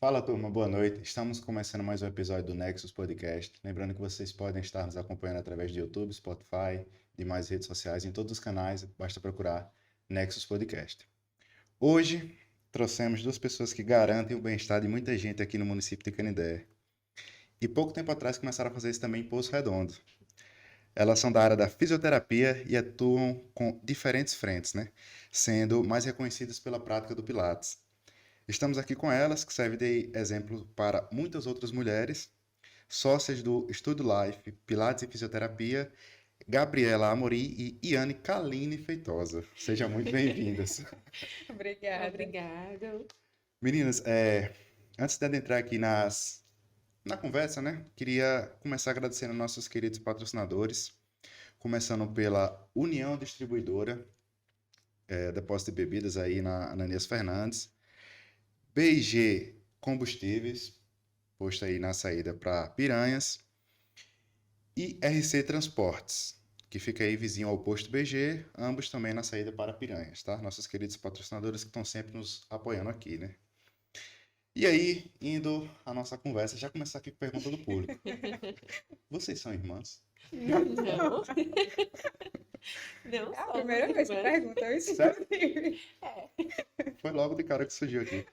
Fala, turma, boa noite. Estamos começando mais um episódio do Nexus Podcast. Lembrando que vocês podem estar nos acompanhando através de YouTube, Spotify, demais redes sociais, em todos os canais, basta procurar Nexus Podcast. Hoje, trouxemos duas pessoas que garantem o bem-estar de muita gente aqui no município de Canindé. E pouco tempo atrás começaram a fazer isso também em Poço Redondo. Elas são da área da fisioterapia e atuam com diferentes frentes, né? Sendo mais reconhecidas pela prática do Pilates. Estamos aqui com elas, que serve de exemplo para muitas outras mulheres, sócias do Estúdio Life, Pilates e Fisioterapia, Gabriela Amori e Iane Kaline Feitosa. Sejam muito bem-vindas. Obrigada. Obrigado. Meninas, antes de adentrar aqui na conversa, né? Queria começar agradecendo nossos queridos patrocinadores, começando pela União Distribuidora, Depósito de Bebidas aí na Ananias Fernandes, BG Combustíveis, posto aí na saída para Piranhas, e RC Transportes, que fica aí vizinho ao posto BG, ambos também na saída para Piranhas, tá? Nossos queridos patrocinadores que estão sempre nos apoiando aqui, né? E aí, indo à nossa conversa, já começar aqui com pergunta do público. Vocês são irmãs? Não, não É a somos primeira vez que irmãs. perguntam isso. Sério? É. Foi logo de cara que surgiu aqui.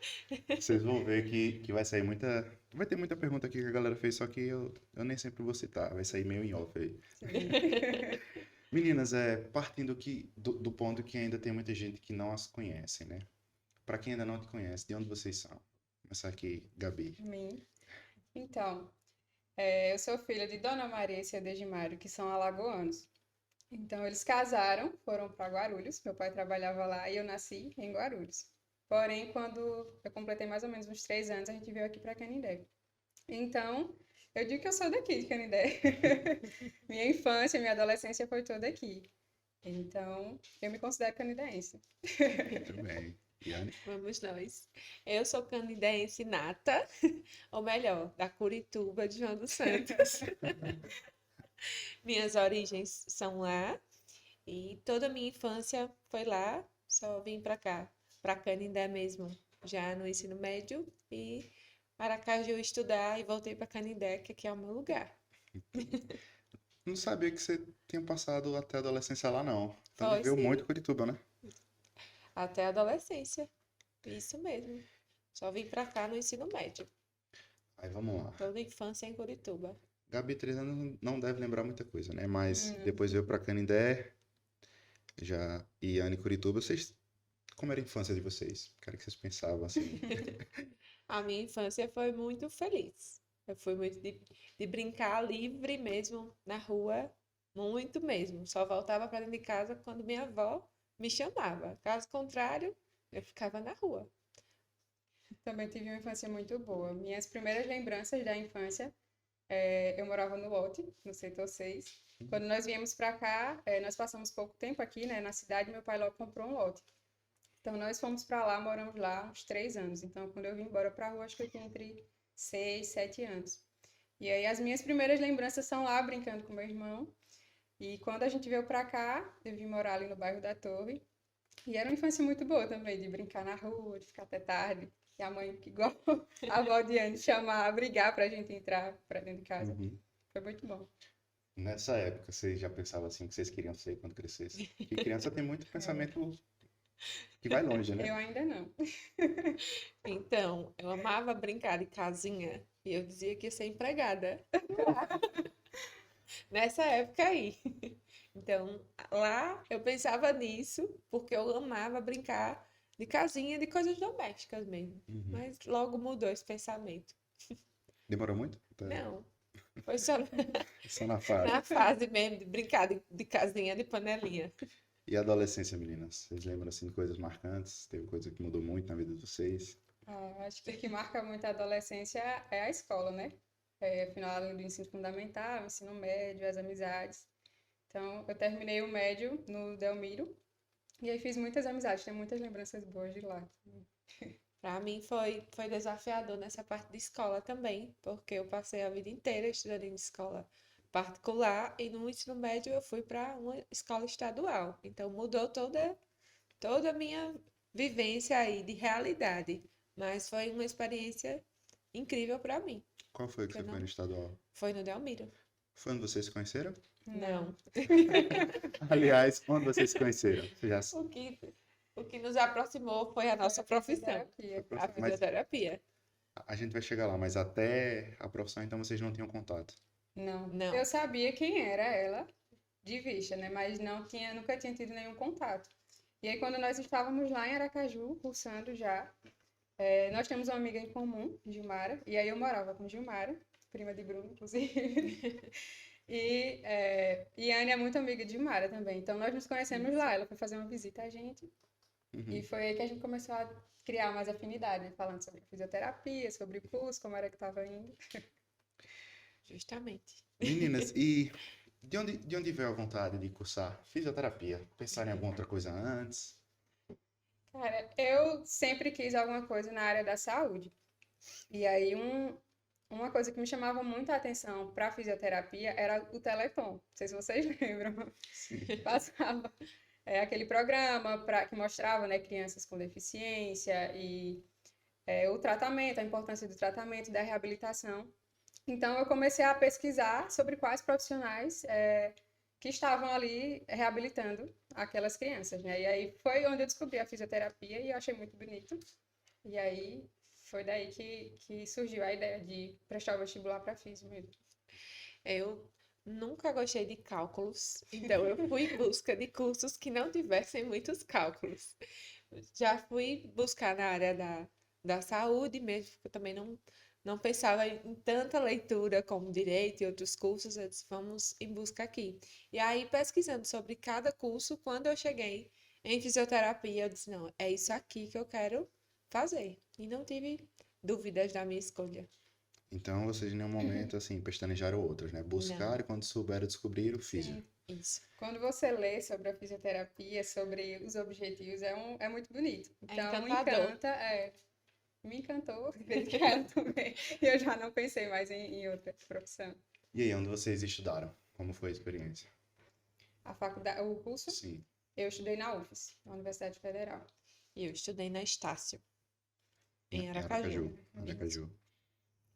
Vocês vão ver que vai sair muita. Vai ter muita pergunta aqui que a galera fez, só que eu nem sempre vou citar. Vai sair meio em off aí. Meninas, partindo do ponto que ainda tem muita gente que não as conhece, né? Para quem ainda não te conhece, de onde vocês são? Começar aqui, Gabi. Mim. Então, eu sou filha de Dona Maria e seu Degimário, que são alagoanos. Então, eles casaram, foram para Guarulhos. Meu pai trabalhava lá e eu nasci em Guarulhos. Porém, quando eu completei mais ou menos uns 3 anos, a gente veio aqui para Canindé. Então, eu digo que eu sou daqui de Canindé. Minha infância, minha adolescência foi toda aqui. Então, eu me considero canidense. Muito bem. Iane? Vamos nós. Eu sou canidense nata, ou melhor, da Curituba de João dos Santos. Minhas origens são lá e toda a minha infância foi lá, só vim para cá, para Canindé mesmo, já no ensino médio e Aracaju estudar e voltei para Canindé, que aqui é o meu lugar. Não sabia que você tinha passado até a adolescência lá, não. Então Foi viveu muito sim, em Curitiba, né? até a adolescência. Isso mesmo. Só vim pra cá no ensino médio. Aí vamos lá. Toda a infância em Curitiba. Gabi, 3 anos não deve lembrar muita coisa, né? Mas Hum. depois veio pra Canindé, já e Iane Curitiba. Vocês, como era a infância de vocês? Quero que vocês pensavam assim. A minha infância foi muito feliz. Eu fui muito de brincar livre mesmo na rua, muito mesmo. Só voltava para dentro de casa quando minha avó me chamava. Caso contrário, eu ficava na rua. Também tive uma infância muito boa. Minhas primeiras lembranças da infância, eu morava no lote, no setor 6. Quando nós viemos para cá, nós passamos pouco tempo aqui, né, na cidade, meu pai logo comprou um lote. Então nós fomos para lá, moramos lá uns 3 anos. Então quando eu vim embora para a rua, acho que eu tinha entre 6, 7 anos. E aí as minhas primeiras lembranças são lá brincando com meu irmão. E quando a gente veio para cá, eu vim morar ali no bairro da Torre. E era uma infância muito boa também, de brincar na rua, de ficar até tarde. E a mãe, que igual a avó Diane, chamar, brigar pra gente entrar pra dentro de casa. Uhum. Foi muito bom. Nessa época, vocês já pensavam assim o que vocês queriam ser quando crescessem? Porque criança tem muito pensamento que vai longe, né? Eu ainda não. Então, eu amava brincar de casinha e eu dizia que ia ser empregada. Nessa época aí. Então, lá eu pensava nisso, porque eu amava brincar de casinha, de coisas domésticas mesmo. Uhum. Mas logo mudou esse pensamento. Demorou muito? Não, foi só Só na fase. na fase mesmo de brincar de casinha, de panelinha. E a adolescência, meninas? Vocês lembram assim de coisas marcantes? Teve coisa que mudou muito na vida de vocês? Acho que o que marca muito a adolescência é a escola, né? Final ali do ensino fundamental, ensino médio, as amizades. Então, eu terminei o médio no Delmiro. E aí fiz muitas amizades, tenho muitas lembranças boas de lá. Para mim foi desafiador nessa parte de escola também, porque eu passei a vida inteira estudando em escola particular e no ensino médio eu fui para uma escola estadual. Então mudou toda a minha vivência aí de realidade, mas foi uma experiência incrível para mim. Qual foi que Foi você foi não. no estadual? Foi no Delmiro. Foi onde vocês se conheceram? Não. Aliás, onde vocês se conheceram? Você já... O que, o que nos aproximou foi a nossa profissão, Fisioterapia. a Mas fisioterapia. a gente vai chegar lá, mas até a profissão, então vocês não tinham contato. Não. Não. Eu sabia quem era ela de vista, né? Mas nunca tinha tido nenhum contato. E aí, quando nós estávamos lá em Aracaju, cursando já, nós temos uma amiga em comum, Gilmara, e aí eu morava com Gilmara, prima de Bruno, inclusive. E Anne é muito amiga de Gilmara também. Então, nós nos conhecemos lá. Ela foi fazer uma visita a gente. E Uhum. foi aí que a gente começou a criar mais afinidade, né? Falando sobre fisioterapia, sobre o curso, como era que estava indo. Justamente. Meninas, e de onde veio a vontade de cursar fisioterapia? Pensar em alguma outra coisa antes? Cara, eu sempre quis alguma coisa na área da saúde. E aí, uma coisa que me chamava muita atenção para fisioterapia era o Teleton. Não sei se vocês lembram. Sim. Passava aquele programa que mostrava, né, crianças com deficiência e o tratamento, a importância do tratamento, da reabilitação. Então, eu comecei a pesquisar sobre quais profissionais que estavam ali reabilitando aquelas crianças, né? E aí foi onde eu descobri a fisioterapia e eu achei muito bonito. E aí foi daí que surgiu a ideia de prestar o vestibular para físio mesmo. Eu nunca gostei de cálculos, então eu fui em busca de cursos que não tivessem muitos cálculos. Já fui buscar na área da saúde mesmo, porque eu também não pensava em tanta leitura como direito e outros cursos, eu disse, vamos em busca aqui. E aí, pesquisando sobre cada curso, quando eu cheguei em fisioterapia, eu disse, não, é isso aqui que eu quero fazer. E não tive dúvidas da minha escolha. Então vocês em nenhum momento, assim, pestanejaram outros, né? Não, Buscaram e quando souberam descobrir o físio. Sim. isso. Quando você lê sobre a fisioterapia, sobre os objetivos, é muito bonito. É Então, encantador. me encantou, acredito que ela também. E eu já não pensei mais em outra profissão. E aí, onde vocês estudaram? Como foi a experiência? A faculdade, o curso, Sim, eu estudei na UFES, na Universidade Federal. E eu estudei na Estácio, em em Aracaju. Aracaju.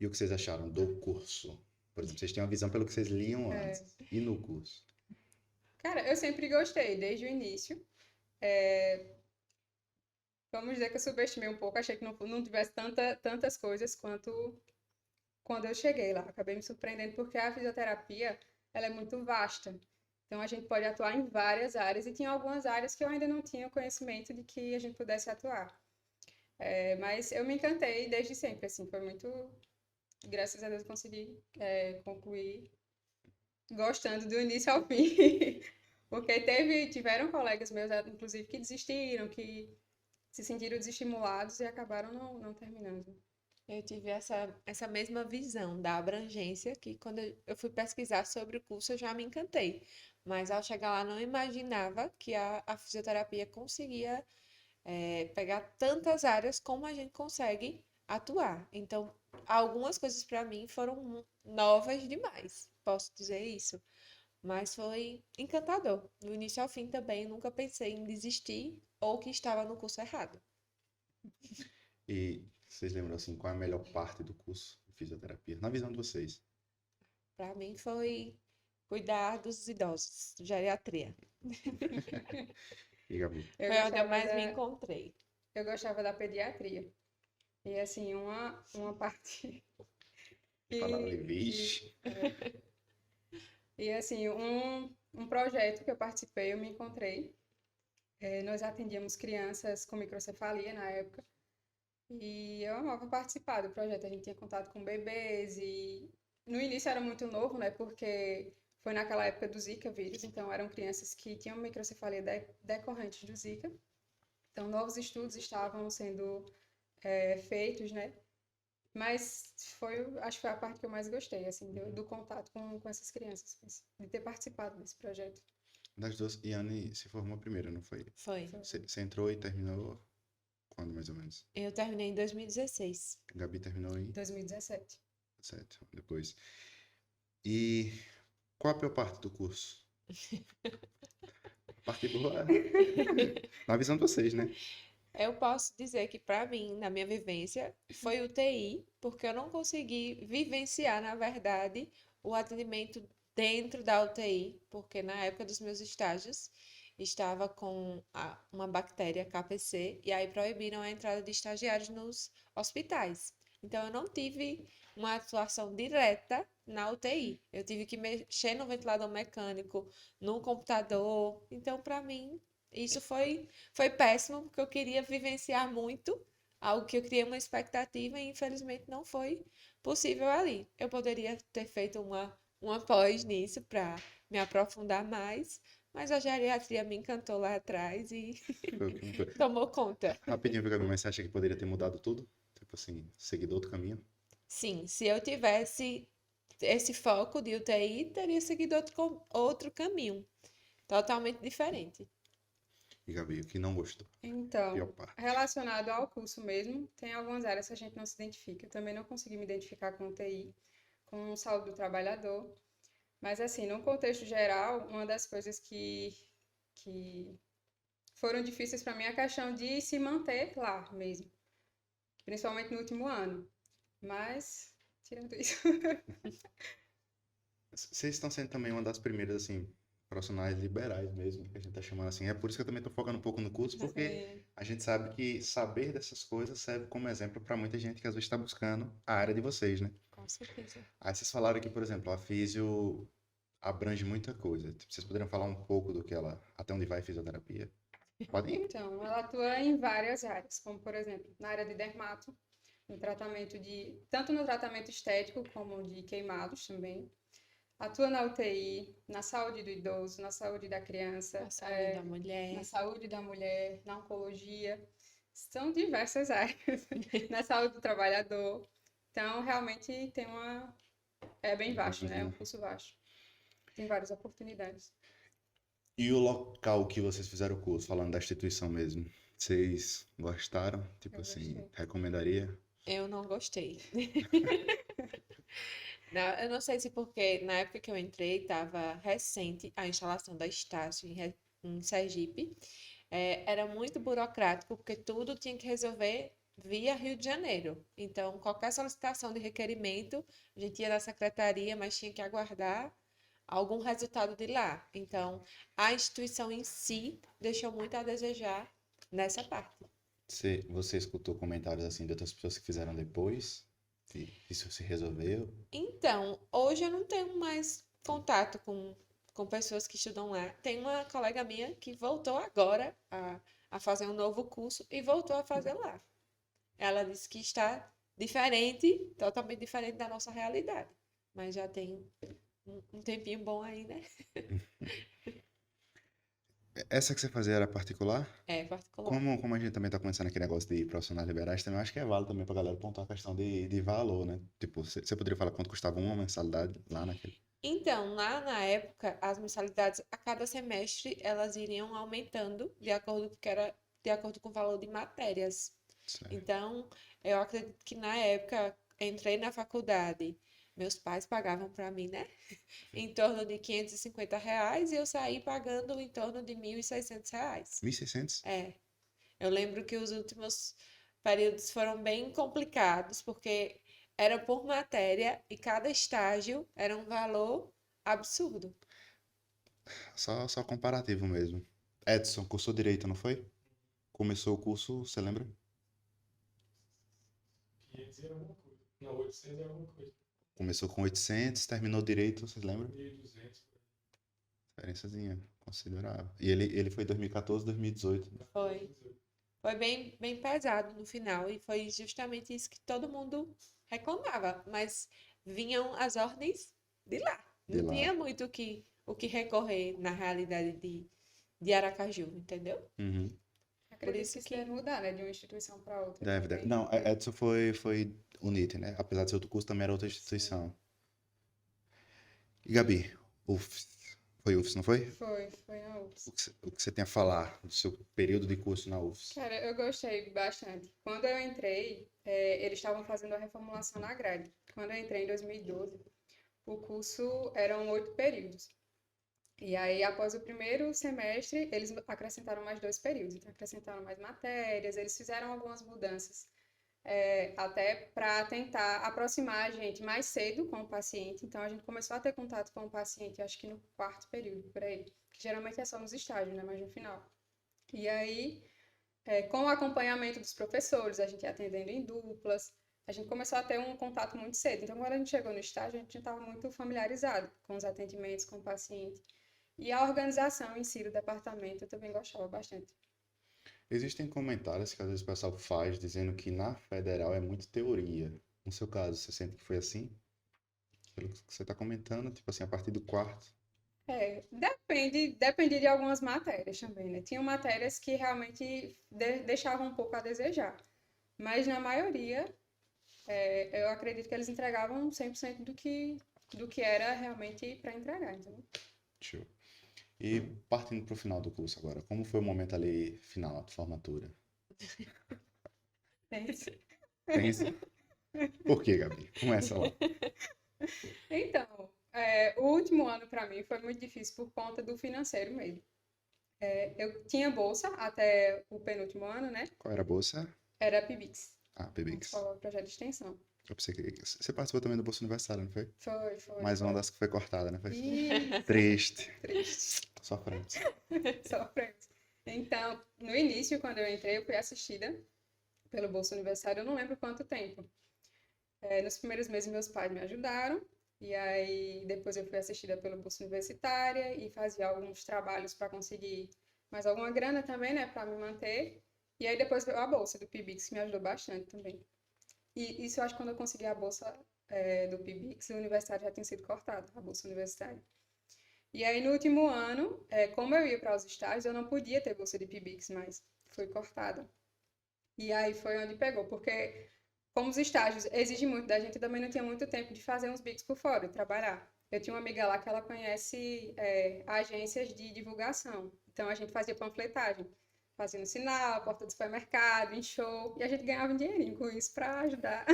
E o que vocês acharam do curso? Por exemplo, vocês têm uma visão pelo que vocês liam antes. E no curso? Cara, eu sempre gostei, desde o início. Vamos dizer que eu subestimei um pouco, achei que não tivesse tantas coisas quanto quando eu cheguei lá. Acabei me surpreendendo porque a fisioterapia, ela é muito vasta. Então, a gente pode atuar em várias áreas e tinha algumas áreas que eu ainda não tinha conhecimento de que a gente pudesse atuar. Mas eu me encantei desde sempre, assim, foi muito... Graças a Deus eu consegui concluir gostando do início ao fim. Porque tiveram colegas meus, inclusive, que desistiram, que se sentiram desestimulados e acabaram não terminando. Eu tive essa mesma visão da abrangência que quando eu fui pesquisar sobre o curso eu já me encantei. Mas ao chegar lá não imaginava que a fisioterapia conseguia pegar tantas áreas como a gente consegue atuar. Então, algumas coisas para mim foram novas demais, posso dizer isso. Mas foi encantador. Do início ao fim também, nunca pensei em desistir ou que estava no curso errado. E vocês lembram, assim, qual é a melhor parte do curso de fisioterapia? Na visão de vocês. Para mim foi cuidar dos idosos, geriatria. E Gabi? Eu Foi onde eu gostava mais me da, encontrei. eu gostava da pediatria. E, assim, uma parte... Falaram ali, que, vixe. e, assim, um projeto que eu participei, eu me encontrei. Nós atendíamos crianças com microcefalia na época. E eu amava participar do projeto. A gente tinha contato com bebês e no início era muito novo, né? Porque foi naquela época do Zika vírus, então eram crianças que tinham microcefalia decorrente do Zika. Então novos estudos estavam sendo feitos, né? Mas acho que foi a parte que eu mais gostei, assim, do contato com essas crianças, de ter participado desse projeto. Das duas, Iane se formou primeiro, não foi? Foi. Você entrou e terminou quando, mais ou menos? Eu terminei em 2016. Gabi terminou em 2017. 7, depois. E qual a pior parte do curso? A parte boa, na visão de vocês, né? Eu posso dizer que, para mim, na minha vivência, foi UTI, porque eu não consegui vivenciar, na verdade, o atendimento dentro da UTI, porque na época dos meus estágios estava com uma bactéria KPC e aí proibiram a entrada de estagiários nos hospitais. Então, eu não tive uma atuação direta na UTI. Eu tive que mexer no ventilador mecânico, no computador. Então, para mim, isso foi péssimo, porque eu queria vivenciar muito algo que eu criei uma expectativa e infelizmente não foi possível ali. Eu poderia ter feito uma pós nisso para me aprofundar mais, mas a geriatria me encantou lá atrás e Foi o que não foi. tomou conta. Rapidinho, Gabi, mas você acha que poderia ter mudado tudo? Tipo assim, seguido outro caminho? Sim, se eu tivesse esse foco de UTI, teria seguido outro caminho, totalmente diferente. E Gabi, o que não gostou? Pior Então, parte. relacionado ao curso mesmo, tem algumas áreas que a gente não se identifica. Eu também não consegui me identificar com TI, com saúde do trabalhador. Mas, assim, num contexto geral, uma das coisas que foram difíceis para mim é a questão de se manter lá mesmo, principalmente no último ano. Mas, tirando isso. Vocês estão sendo também uma das primeiras, assim, profissionais liberais mesmo, que a gente tá chamando assim. É por isso que eu também tô focando um pouco no curso, porque Sim, a gente sabe que saber dessas coisas serve como exemplo para muita gente que às vezes está buscando a área de vocês, né? Com certeza. Aí vocês falaram aqui, por exemplo, a físio abrange muita coisa. Tipo, vocês poderiam falar um pouco do que ela, até onde vai a fisioterapia? Podem? então, ela atua em várias áreas, como, por exemplo, na área de dermato, no tratamento tanto no tratamento estético como de queimados também. Atua na UTI, na saúde do idoso, na saúde da criança, A saúde da na mulher. saúde da mulher, na oncologia. São diversas áreas. Na saúde do trabalhador. Então, realmente tem é bem vasto, né? É um curso vasto. Tem várias oportunidades. E o local que vocês fizeram o curso, falando da instituição mesmo, vocês gostaram? Tipo Eu assim, gostei. recomendaria? Eu não gostei. Eu não sei se porque na época que eu entrei estava recente a instalação da Estácio em Sergipe. Era muito burocrático porque tudo tinha que resolver via Rio de Janeiro. Então, qualquer solicitação de requerimento, a gente ia na secretaria, mas tinha que aguardar algum resultado de lá. Então, a instituição em si deixou muito a desejar nessa parte. Você escutou comentários assim de outras pessoas que fizeram depois? Que isso se resolveu? Então, hoje eu não tenho mais contato com pessoas que estudam lá. Tem uma colega minha que voltou agora a fazer um novo curso e voltou a fazer lá. Ela disse que está diferente, totalmente diferente da nossa realidade. Mas já tem um tempinho bom aí, né? Essa que você fazia era particular? É particular. Como a gente também tá começando aquele negócio de profissionais liberais, também acho que é válido também pra galera pontuar a questão de valor, né? Tipo, você poderia falar quanto custava uma mensalidade lá naquele? Então, lá na época, as mensalidades a cada semestre elas iriam aumentando de acordo com o valor de matérias. Certo. Então, eu acredito que na época entrei na faculdade, meus pais pagavam para mim, né? Em torno de R$ 550 e eu saí pagando em torno de R$ 1.600. 1.600? É, eu lembro que os últimos períodos foram bem complicados, porque era por matéria e cada estágio era um valor absurdo. Só comparativo mesmo. Edson, cursou direito, não foi? Começou o curso, você lembra? 500 e alguma coisa. Não, 800 e alguma coisa. Começou com 800, terminou direito, vocês lembram? 1.200. Diferençazinha considerável. E ele foi 2014, 2018. Foi. Foi bem pesado no final e foi justamente isso que todo mundo reclamava, mas vinham as ordens de lá. De Não lá. tinha muito o que recorrer na realidade de Aracaju, entendeu? Uhum. Acredito isso que isso que- deve mudar, né? De uma instituição para outra Deve. também. Não, Edson foi UNIT, né? Apesar de ser outro curso, também era outra instituição. E Gabi, foi UFS, não foi? Foi na UFS. O que você tem a falar do seu período de curso na UFS? Cara, eu gostei bastante. Quando eu entrei, eles estavam fazendo a reformulação na grade. Quando eu entrei em 2012, o curso eram 8 períodos. E aí, após o primeiro semestre, eles acrescentaram mais 2 períodos, então acrescentaram mais matérias, eles fizeram algumas mudanças, até para tentar aproximar a gente mais cedo com o paciente. Então, a gente começou a ter contato com o paciente, acho que no 4º período, por aí, que geralmente é só nos estágios, né, mas no final. E aí, com o acompanhamento dos professores, a gente ia atendendo em duplas, a gente começou a ter um contato muito cedo. Então, quando a gente chegou no estágio, a gente já estava muito familiarizado com os atendimentos, com o paciente. E a organização em si do departamento eu também gostava bastante. Existem comentários que às vezes o pessoal faz dizendo que na federal é muito teoria. No seu caso, você sente que foi assim? Pelo que você está comentando, tipo assim, a partir do quarto. Depende de algumas matérias também, né? Tinham matérias que realmente deixavam um pouco a desejar, mas na maioria, eu acredito que eles entregavam 100% do que era realmente para entregar, entendeu? Show. E partindo para o final do curso agora, como foi o momento ali final, de formatura? Pensa. Pensa. Por quê, Gabi? Começa lá. Então, o último ano para mim foi muito difícil por conta do financeiro mesmo. Eu tinha bolsa até o penúltimo ano, né? Qual era a bolsa? Era PIBIX, Ah, a PBX. escola de projeto de extensão. Eu pensei que você participou também do Bolsa Universitário, não foi? Foi. Mais uma das que foi cortada, não foi? Isso, Triste. triste. Sofremos. Sofremos. Então, no início, quando eu entrei, eu fui assistida pelo Bolsa Universitário, eu não lembro quanto tempo. Nos primeiros meses, meus pais me ajudaram, e aí depois eu fui assistida pelo Bolsa Universitária e fazia alguns trabalhos para conseguir mais alguma grana também, né, para me manter. E aí depois veio a bolsa do PIBIX, que me ajudou bastante também. E isso eu acho que quando eu consegui a bolsa, do PIBIX, o universitário já tinha sido cortado, a bolsa universitária. E aí, no último ano, como eu ia para os estágios, eu não podia ter bolsa de PIBIX mais. Foi cortada. E aí foi onde pegou, porque como os estágios exigem muito da gente, eu também não tinha muito tempo de fazer uns bicos por fora, de trabalhar. Eu tinha uma amiga lá que ela conhece agências de divulgação. Então a gente fazia panfletagem. Fazia no sinal, porta do supermercado, em show. E a gente ganhava um dinheirinho com isso para ajudar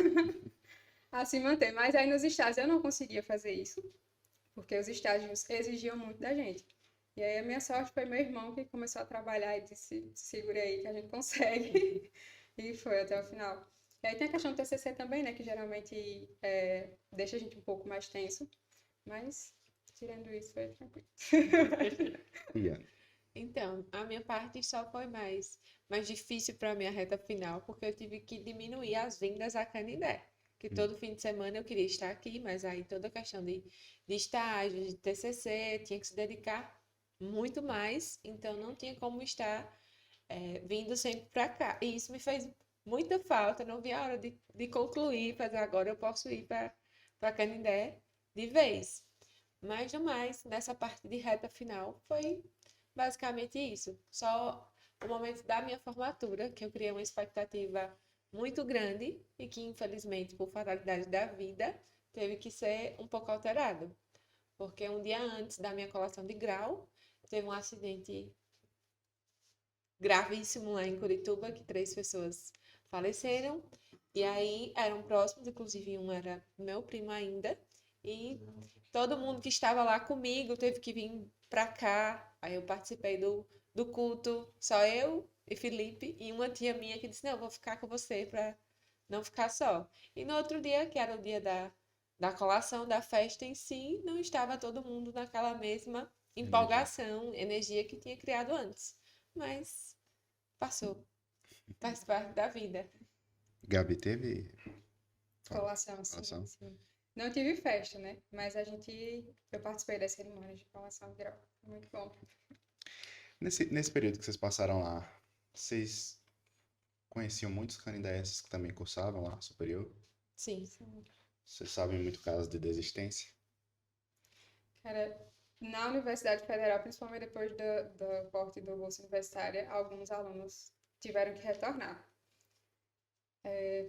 a se manter. Mas aí nos estágios eu não conseguia fazer isso porque os estágios exigiam muito da gente. E aí a minha sorte foi meu irmão que começou a trabalhar e disse, segura aí que a gente consegue. E foi até o final. E aí tem a questão do TCC também, né, que geralmente deixa a gente um pouco mais tenso, mas tirando isso foi tranquilo. Ian, Então, a minha parte só foi mais difícil para a minha reta final, porque eu tive que diminuir as vindas a Canindé. Que todo fim de semana eu queria estar aqui, mas aí toda a questão de estágio, de TCC, tinha que se dedicar muito mais, então não tinha como estar vindo sempre para cá. E isso me fez muita falta, não vi a hora de concluir, mas agora eu posso ir para Canindé de vez. Mas no mais, nessa parte de reta final, foi basicamente isso. Só o momento da minha formatura, que eu criei uma expectativa muito grande e que, infelizmente, por fatalidade da vida, teve que ser um pouco alterado. Porque um dia antes da minha colação de grau, teve um acidente gravíssimo lá em Curitiba, que 3 pessoas faleceram. E aí eram próximos, inclusive um era meu primo ainda. E todo mundo que estava lá comigo teve que vir para cá. Aí eu participei do culto, só eu e Felipe, e uma tia minha que disse: Não, eu vou ficar com você para não ficar só. E no outro dia, que era o dia da colação, da festa em si, não estava todo mundo naquela mesma empolgação, energia que tinha criado antes. Mas passou, faz parte da vida. Gabi teve Colação, sim, colação? sim. Não tive festa, né? Mas eu participei das cerimônias de colação de grau. Foi muito bom. Nesse período que vocês passaram lá, vocês conheciam muitos canidenses que também cursavam lá, superior? Sim. Vocês sabem muito casos de desistência? Cara, na Universidade Federal, principalmente depois do corte do Bolsa Universitária, alguns alunos tiveram que retornar.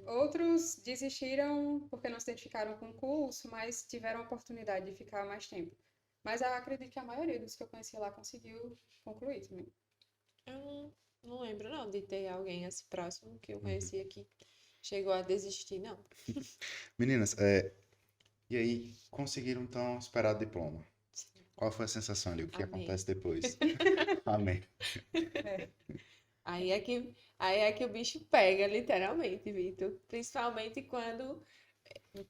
Outros desistiram porque não se identificaram com o curso, mas tiveram a oportunidade de ficar mais tempo. Mas eu acredito que a maioria dos que eu conheci lá conseguiu concluir também. Eu não lembro não de ter alguém assim próximo que eu conhecia que chegou a desistir, não. Meninas, e aí conseguiram então esperar o diploma? Qual foi a sensação ali? O que Amém. acontece depois? Amém. Aí é que o bicho pega, literalmente, Vitor. Principalmente quando,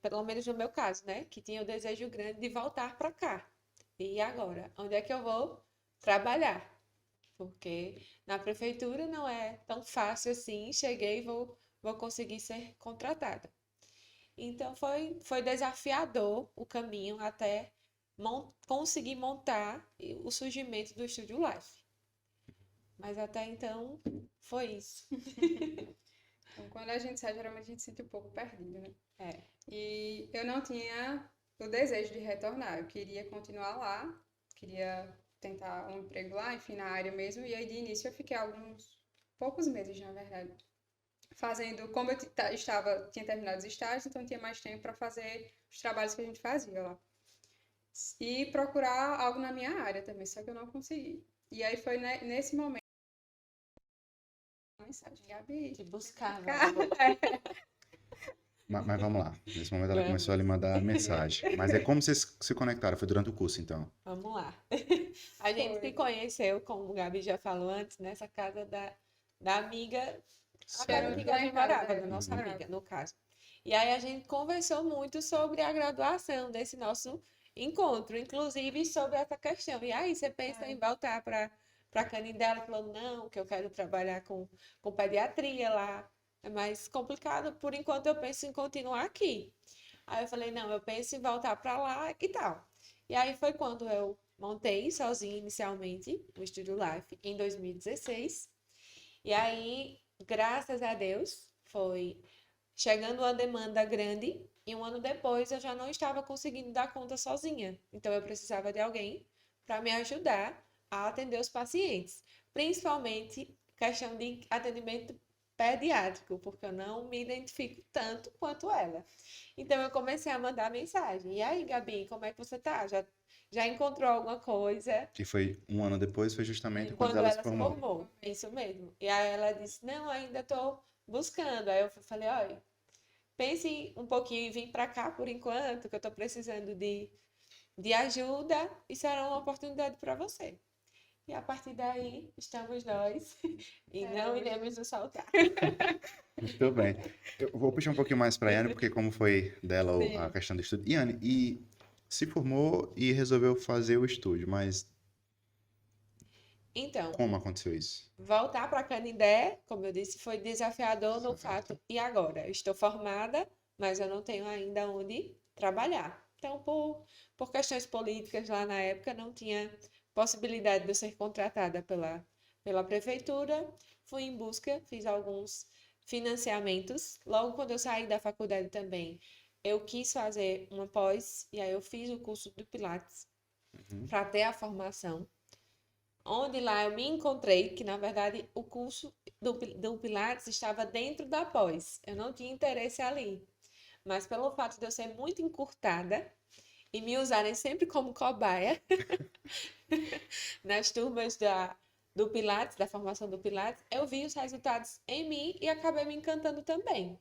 pelo menos no meu caso, né? Que tinha o desejo grande de voltar para cá. E agora? Onde é que eu vou trabalhar? Porque na prefeitura não é tão fácil assim. Cheguei e vou conseguir ser contratada. Então foi desafiador o caminho até conseguir montar o surgimento do Estúdio Life. Mas até então foi isso. Então, quando a gente sai, geralmente a gente se sente um pouco perdido, né? É. E eu não tinha o desejo de retornar. Eu queria continuar lá, queria tentar um emprego lá, enfim, na área mesmo. E aí, de início, eu fiquei alguns poucos meses, na verdade, fazendo, como eu tinha terminado os estágios, então tinha mais tempo para fazer os trabalhos que a gente fazia lá. E procurar algo na minha área também, só que eu não consegui. E aí foi nesse momento, mensagem, Gabi, De buscar, cá. Mas vamos lá. Nesse momento ela Vamos. começou a lhe mandar mensagem. Mas é como vocês se conectaram? Foi durante o curso, então? Vamos lá. A gente se Foi. conheceu, como o Gabi já falou antes, nessa casa da amiga, Certo. amiga Lá em que casa, morava, é, da nossa morava. amiga, no caso. E aí a gente conversou muito sobre a graduação desse nosso encontro, inclusive sobre essa questão. E aí, você pensa É. em voltar para Canindé? Ela falou, não, que eu quero trabalhar com pediatria lá. É mais complicado. Por enquanto, eu penso em continuar aqui. Aí eu falei, não, eu penso em voltar para lá e tal. E aí foi quando eu montei sozinha inicialmente o Estúdio Life em 2016. E aí, graças a Deus, foi chegando uma demanda grande e um ano depois eu já não estava conseguindo dar conta sozinha. Então eu precisava de alguém para me ajudar a atender os pacientes, principalmente questão de atendimento pediátrico, porque eu não me identifico tanto quanto ela. Então eu comecei a mandar mensagem. E aí, Gabi, como é que você tá? Já encontrou alguma coisa? Que foi um ano depois, foi justamente quando Quando ela se ela se formou. formou, isso mesmo. E aí ela disse, não, ainda estou buscando. Aí eu falei, olha, pense um pouquinho em vir para cá por enquanto, que eu estou precisando de ajuda e será uma oportunidade para você. E a partir daí, estamos nós e não iremos nos soltar. Muito bem. Eu vou puxar um pouquinho mais para a Yane, porque como foi dela a Sim. questão do estudo. Yane, e se formou e resolveu fazer o estúdio, mas Então, como aconteceu isso? voltar para Canindé, como eu disse, foi desafiador no Certo. fato. E agora? Eu estou formada, mas eu não tenho ainda onde trabalhar. Então, por questões políticas lá na época, não tinha possibilidade de eu ser contratada pela prefeitura. Fui em busca, fiz alguns financiamentos. Logo quando eu saí da faculdade também, eu quis fazer uma pós, e aí eu fiz o curso do Pilates Uhum. para ter a formação. Onde lá eu me encontrei, que na verdade o curso do Pilates estava dentro da pós. Eu não tinha interesse ali. Mas pelo fato de eu ser muito encurtada e me usarem sempre como cobaia nas turmas do Pilates, da formação do Pilates, eu vi os resultados em mim e acabei me encantando também.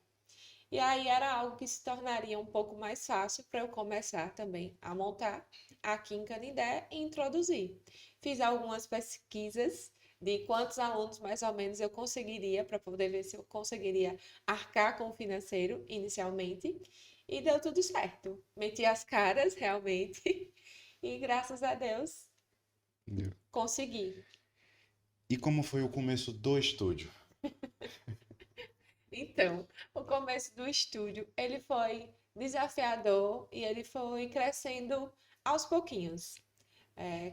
E aí era algo que se tornaria um pouco mais fácil para eu começar também a montar aqui em Canindé e introduzir. Fiz algumas pesquisas de quantos alunos mais ou menos eu conseguiria, para poder ver se eu conseguiria arcar com o financeiro inicialmente. E deu tudo certo. Meti as caras realmente e graças a Deus Entendeu? consegui. E como foi o começo do estúdio? Então, o começo do estúdio, ele foi desafiador e ele foi crescendo aos pouquinhos.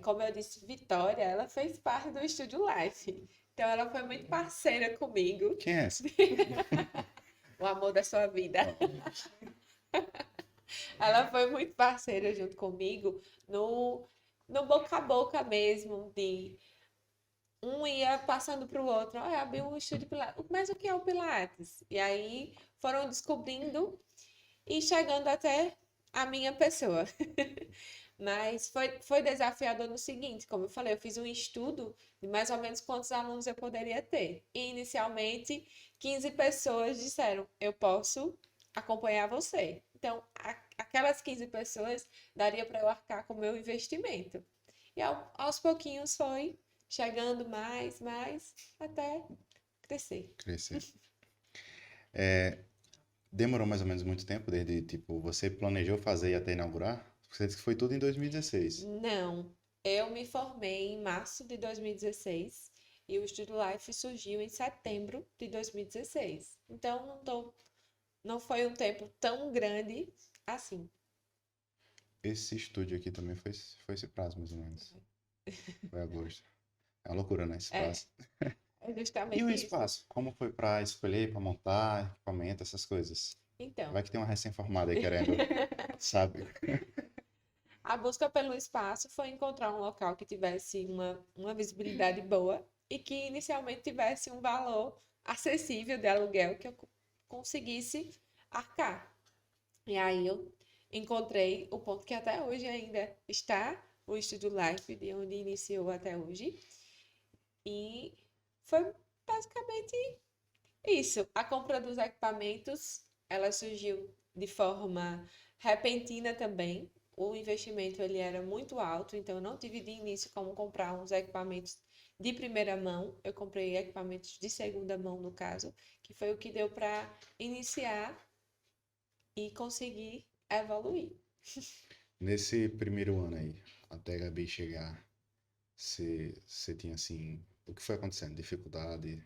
Como eu disse, Vitória, ela fez parte do Estúdio Life. Então, ela foi muito parceira comigo, Quem é essa? o amor da sua vida. Ela foi muito parceira junto comigo no boca a boca mesmo, de um ia passando para o outro, olha, abriu um estúdio de Pilates. Mas o que é o Pilates? E aí foram descobrindo e chegando até a minha pessoa. Mas foi desafiador no seguinte, como eu falei, eu fiz um estudo de mais ou menos quantos alunos eu poderia ter. E inicialmente, 15 pessoas disseram, eu posso acompanhar você. Então, aquelas 15 pessoas daria para eu arcar com o meu investimento. E aos pouquinhos foi chegando mais, até crescer. Crescer. Demorou mais ou menos muito tempo desde, tipo, você planejou fazer e até inaugurar? Você disse que foi tudo em 2016. Não, eu me formei em março de 2016 e o Estúdio Life surgiu em setembro de 2016. Então, não foi um tempo tão grande assim. Esse estúdio aqui também foi esse prazo, mais ou menos. Foi agosto. É uma loucura, né? Esse É, prazo. é E justamente o isso. espaço? Como foi para escolher, para montar equipamento, essas coisas? Então, Vai que tem uma recém-formada aí querendo, sabe? a busca pelo espaço foi encontrar um local que tivesse uma visibilidade boa e que inicialmente tivesse um valor acessível de aluguel que eu conseguisse arcar. E aí eu encontrei o ponto que até hoje ainda está, o Estúdio Life, de onde iniciou até hoje. E foi basicamente isso. A compra dos equipamentos, ela surgiu de forma repentina também. O investimento ele era muito alto, então eu não tive de início como comprar uns equipamentos de primeira mão. Eu comprei equipamentos de segunda mão, no caso, que foi o que deu para iniciar e conseguir evoluir. Nesse primeiro ano aí, até a Gabi chegar, você tinha assim, o que foi acontecendo? Dificuldade?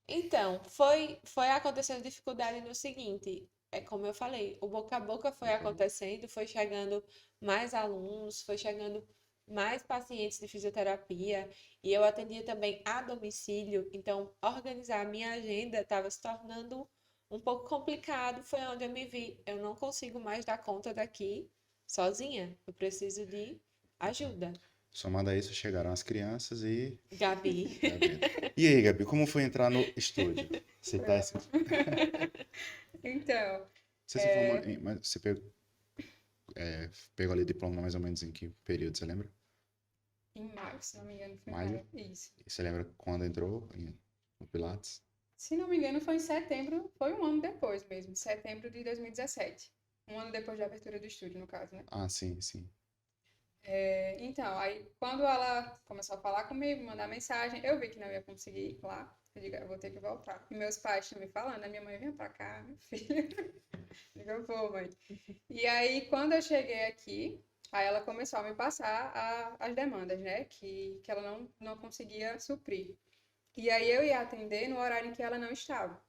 Então, foi acontecendo dificuldade no seguinte, é como eu falei, o boca a boca foi acontecendo, foi chegando mais alunos, foi chegando mais pacientes de fisioterapia, e eu atendia também a domicílio, então organizar a minha agenda estava se tornando um pouco complicado, foi onde eu me vi, eu não consigo mais dar conta daqui sozinha, eu preciso de ajuda. Somado a isso, chegaram as crianças e Gabi. Gabi. E aí, Gabi, como foi entrar no estúdio? Você tá, Então, você se formou mas você pegou ali o diploma mais ou menos em que período, você lembra? em maio, se não me engano, foi em Maio? maio. Isso. E você lembra quando entrou no Pilates? Se não me engano, foi em setembro, foi um ano depois mesmo, setembro de 2017. Um ano depois da abertura do estúdio, no caso, né? Ah, sim, sim. Então, aí quando ela começou a falar comigo, mandar mensagem, eu vi que não ia conseguir ir lá. Eu digo, eu vou ter que voltar. E meus pais também falando, a minha mãe vinha pra cá, meu filho. Eu digo, eu vou, mãe. E aí, quando eu cheguei aqui, aí ela começou a me passar as demandas, né? Que ela não conseguia suprir. E aí eu ia atender no horário em que ela não estava.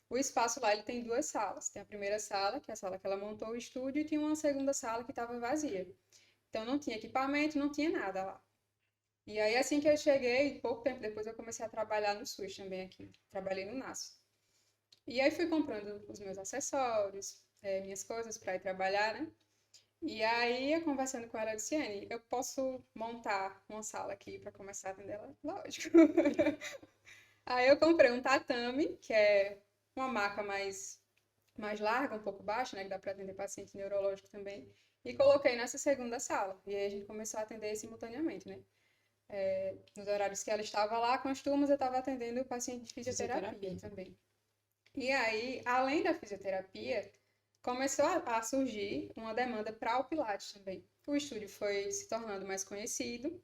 O espaço lá, ele tem duas salas. Tem a primeira sala, que é a sala que ela montou o estúdio, e tinha uma segunda sala que estava vazia. Então não tinha equipamento, não tinha nada lá. E aí assim que eu cheguei, pouco tempo depois eu comecei a trabalhar no SUS também aqui. Trabalhei no NASO. E aí fui comprando os meus acessórios, minhas coisas para ir trabalhar, né? E aí, eu conversando com ela, eu disse, Anne, eu posso montar uma sala aqui para começar a atender ela? Lógico. Aí eu comprei um tatame, que é uma maca mais larga, um pouco baixa, né? Que dá para atender paciente neurológico também. E coloquei nessa segunda sala. E aí a gente começou a atender simultaneamente, né? Nos horários que ela estava lá com as turmas, eu estava atendendo o paciente de fisioterapia também. E aí, além da fisioterapia, começou a surgir uma demanda para o Pilates também. O estúdio foi se tornando mais conhecido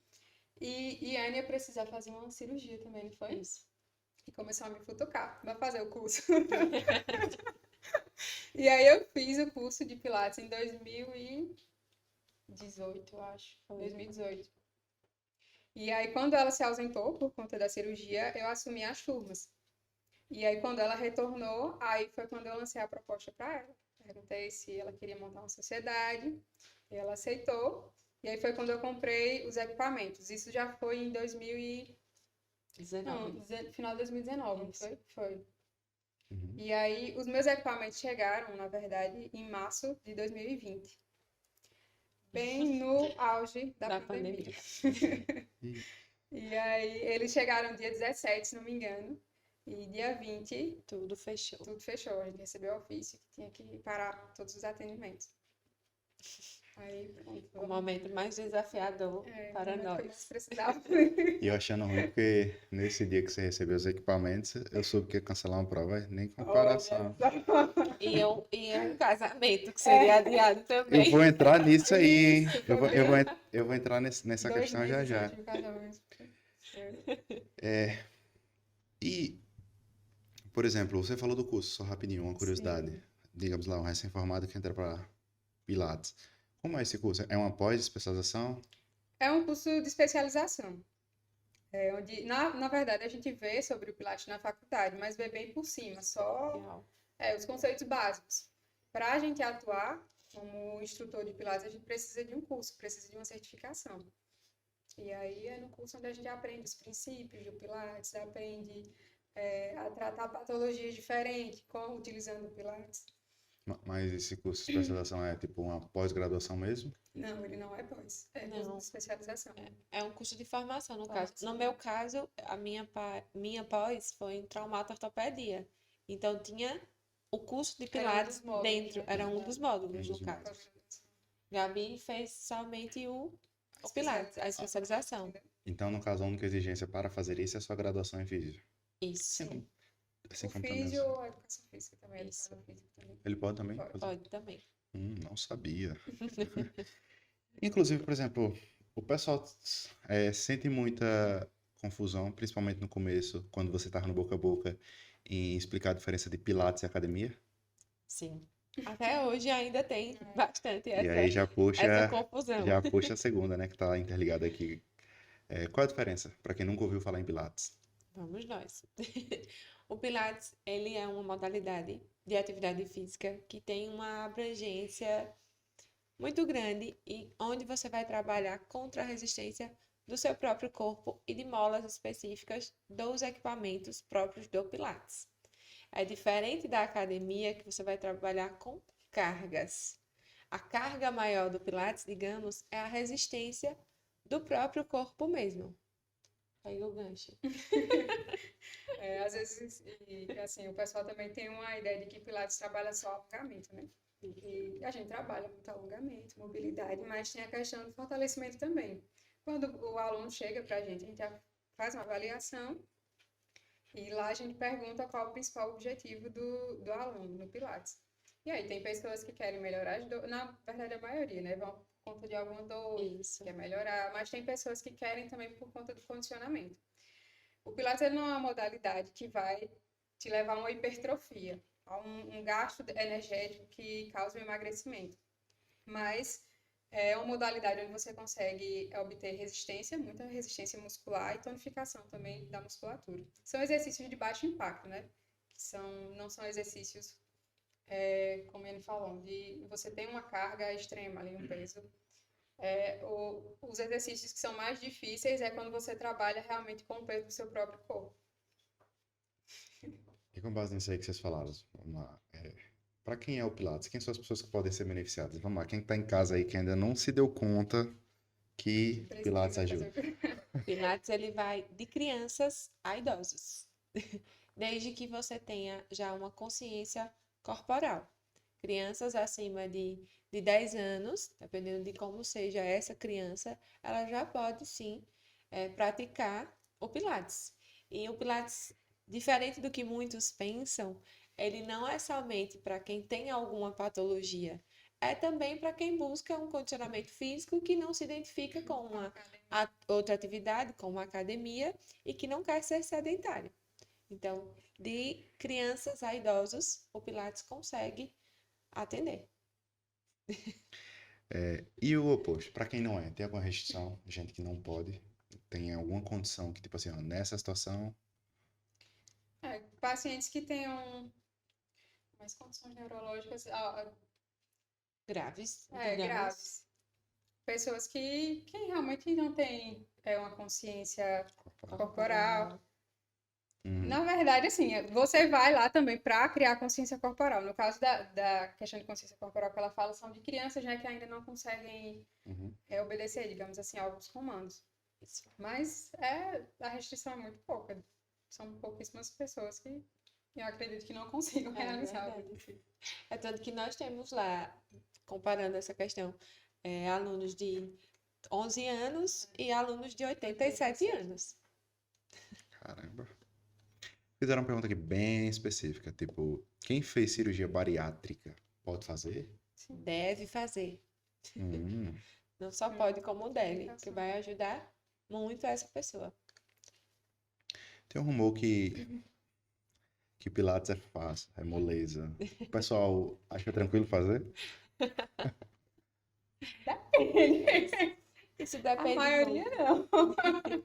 e a Ania precisava fazer uma cirurgia também, não foi? Isso. E começou a me futucar, vai fazer o curso. E aí eu fiz o curso de Pilates em 2018, eu acho. 2018. E aí, quando ela se ausentou por conta da cirurgia, eu assumi as turmas. E aí, quando ela retornou, aí foi quando eu lancei a proposta para ela. Perguntei se ela queria montar uma sociedade, e ela aceitou. E aí foi quando eu comprei os equipamentos. Isso já foi em 19. final de 2019, não Isso. foi? Foi. Uhum. E aí, os meus equipamentos chegaram, na verdade, em março de 2020. Bem no auge da pandemia. E E aí, eles chegaram dia 17, se não me engano. E dia 20, Tudo fechou. tudo fechou. A gente recebeu o ofício que tinha que parar todos os atendimentos. Aí, pronto. O momento mais desafiador para o momento que eu mais nós. precisava. E eu achando ruim, porque nesse dia que você recebeu os equipamentos, eu soube que ia cancelar uma prova, nem comparação. Olha só. E um casamento que seria adiado Eu também. vou entrar nisso aí, hein? Isso, Eu vou entrar nessa 2 questão já meses já. antes do casamento. E, por exemplo, você falou do curso, só rapidinho, uma curiosidade. Sim. Digamos lá, um recém-formado que entra para Pilates. Como é esse curso? É uma pós-especialização? É um curso de especialização. Onde, na verdade, a gente vê sobre o Pilates na faculdade, mas vê bem por cima, só Legal. os conceitos básicos. Para a gente atuar como instrutor de Pilates, a gente precisa de um curso, precisa de uma certificação. E aí é no curso onde a gente aprende os princípios do Pilates, aprende a tratar patologias diferentes, utilizando o Pilates. Mas esse curso de especialização é tipo uma pós-graduação mesmo? Não, ele não é pós, é curso Não. de especialização. É um curso de formação, no caso. Formação. No meu caso, a minha pós foi em traumato-ortopedia. Então, tinha o curso de Era um Pilates dos módulos, dentro, né? era um dos módulos, Um no dos caso. Gabi fez somente o Pilates, a especialização. Então, no caso, a única exigência para fazer isso é a sua graduação em física. Isso, Assim O como também. físio ou a educação física também, a Isso. educação física também. Ele pode também Pode. fazer? pode também. Não sabia. Inclusive, por exemplo, o pessoal sente muita confusão, principalmente no começo, quando você estava no boca a boca, em explicar a diferença de Pilates e academia. Sim. Até hoje ainda tem bastante E aí essa confusão. já puxa a segunda, né, que está interligada aqui. Qual a diferença, para quem nunca ouviu falar em Pilates? Vamos nós. O Pilates, ele é uma modalidade de atividade física que tem uma abrangência muito grande e onde você vai trabalhar contra a resistência do seu próprio corpo e de molas específicas dos equipamentos próprios do Pilates. É diferente da academia que você vai trabalhar com cargas. A carga maior do Pilates, digamos, é a resistência do próprio corpo mesmo. Aí o gancho. Às vezes, assim, o pessoal também tem uma ideia de que Pilates trabalha só alongamento, né? E a gente trabalha muito alongamento, mobilidade, mas tem a questão do fortalecimento também. Quando o aluno chega para a gente faz uma avaliação e lá a gente pergunta qual o principal objetivo do aluno no Pilates. E aí tem pessoas que querem melhorar as dores, na verdade a maioria, né? Vão por conta de alguma dor, Isso. quer melhorar, mas tem pessoas que querem também por conta do condicionamento. O Pilates ele não é uma modalidade que vai te levar a uma hipertrofia, a um gasto energético que causa um emagrecimento. Mas é uma modalidade onde você consegue obter resistência, muita resistência muscular e tonificação também da musculatura. São exercícios de baixo impacto, né? Que não são exercícios, como ele falou, de você tem uma carga extrema ali, um peso. Os exercícios que são mais difíceis é quando você trabalha realmente com o peso do seu próprio corpo. E com base nisso aí que vocês falaram, vamos lá. Para quem é o Pilates? Quem são as pessoas que podem ser beneficiadas? Vamos lá, quem está em casa aí que ainda não se deu conta que Pilates ajuda? Pilates ele vai de crianças a idosos, desde que você tenha já uma consciência corporal. Crianças acima de 10 anos, dependendo de como seja essa criança, ela já pode sim praticar o Pilates. E o Pilates, diferente do que muitos pensam, ele não é somente para quem tem alguma patologia, é também para quem busca um condicionamento físico que não se identifica com uma outra atividade, como uma academia, e que não quer ser sedentário. Então, de crianças a idosos, o Pilates consegue atender. E o oposto, para quem não é, tem alguma restrição, gente que não pode, tem alguma condição que, tipo assim, ó, nessa situação, Pacientes que tenham mais condições neurológicas Graves, digamos. graves. Pessoas que realmente não têm uma consciência corporal. Na verdade, assim, você vai lá também para criar consciência corporal. No caso da questão de consciência corporal que ela fala, são de crianças, né, que ainda não conseguem obedecer, digamos assim, alguns comandos. Isso. Mas a restrição é muito pouca. São pouquíssimas pessoas que eu acredito que não consigam realizar. Verdade. É tanto que nós temos lá, comparando essa questão alunos de 11 anos e alunos de 87 anos. Caramba. Fizeram uma pergunta aqui bem específica, tipo, quem fez cirurgia bariátrica pode fazer? Deve fazer. Hum, Não só pode, como deve, que vai ajudar muito essa pessoa. tem um rumor que Pilates é fácil, é moleza. O pessoal acha tranquilo fazer? Isso A depende maioria muito. não.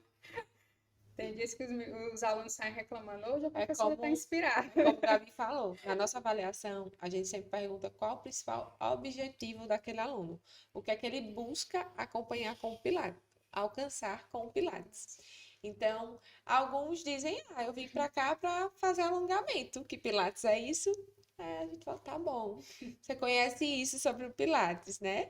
Tem dias que os alunos saem reclamando, hoje a professora está inspirada. Como o Gabi falou, na nossa avaliação, a gente sempre pergunta qual o principal objetivo daquele aluno. O que é que ele busca acompanhar com o Pilates, alcançar com o Pilates. Então, alguns dizem, eu vim para cá para fazer alongamento, que Pilates é isso? A gente fala, tá bom. Você conhece isso sobre o Pilates, né?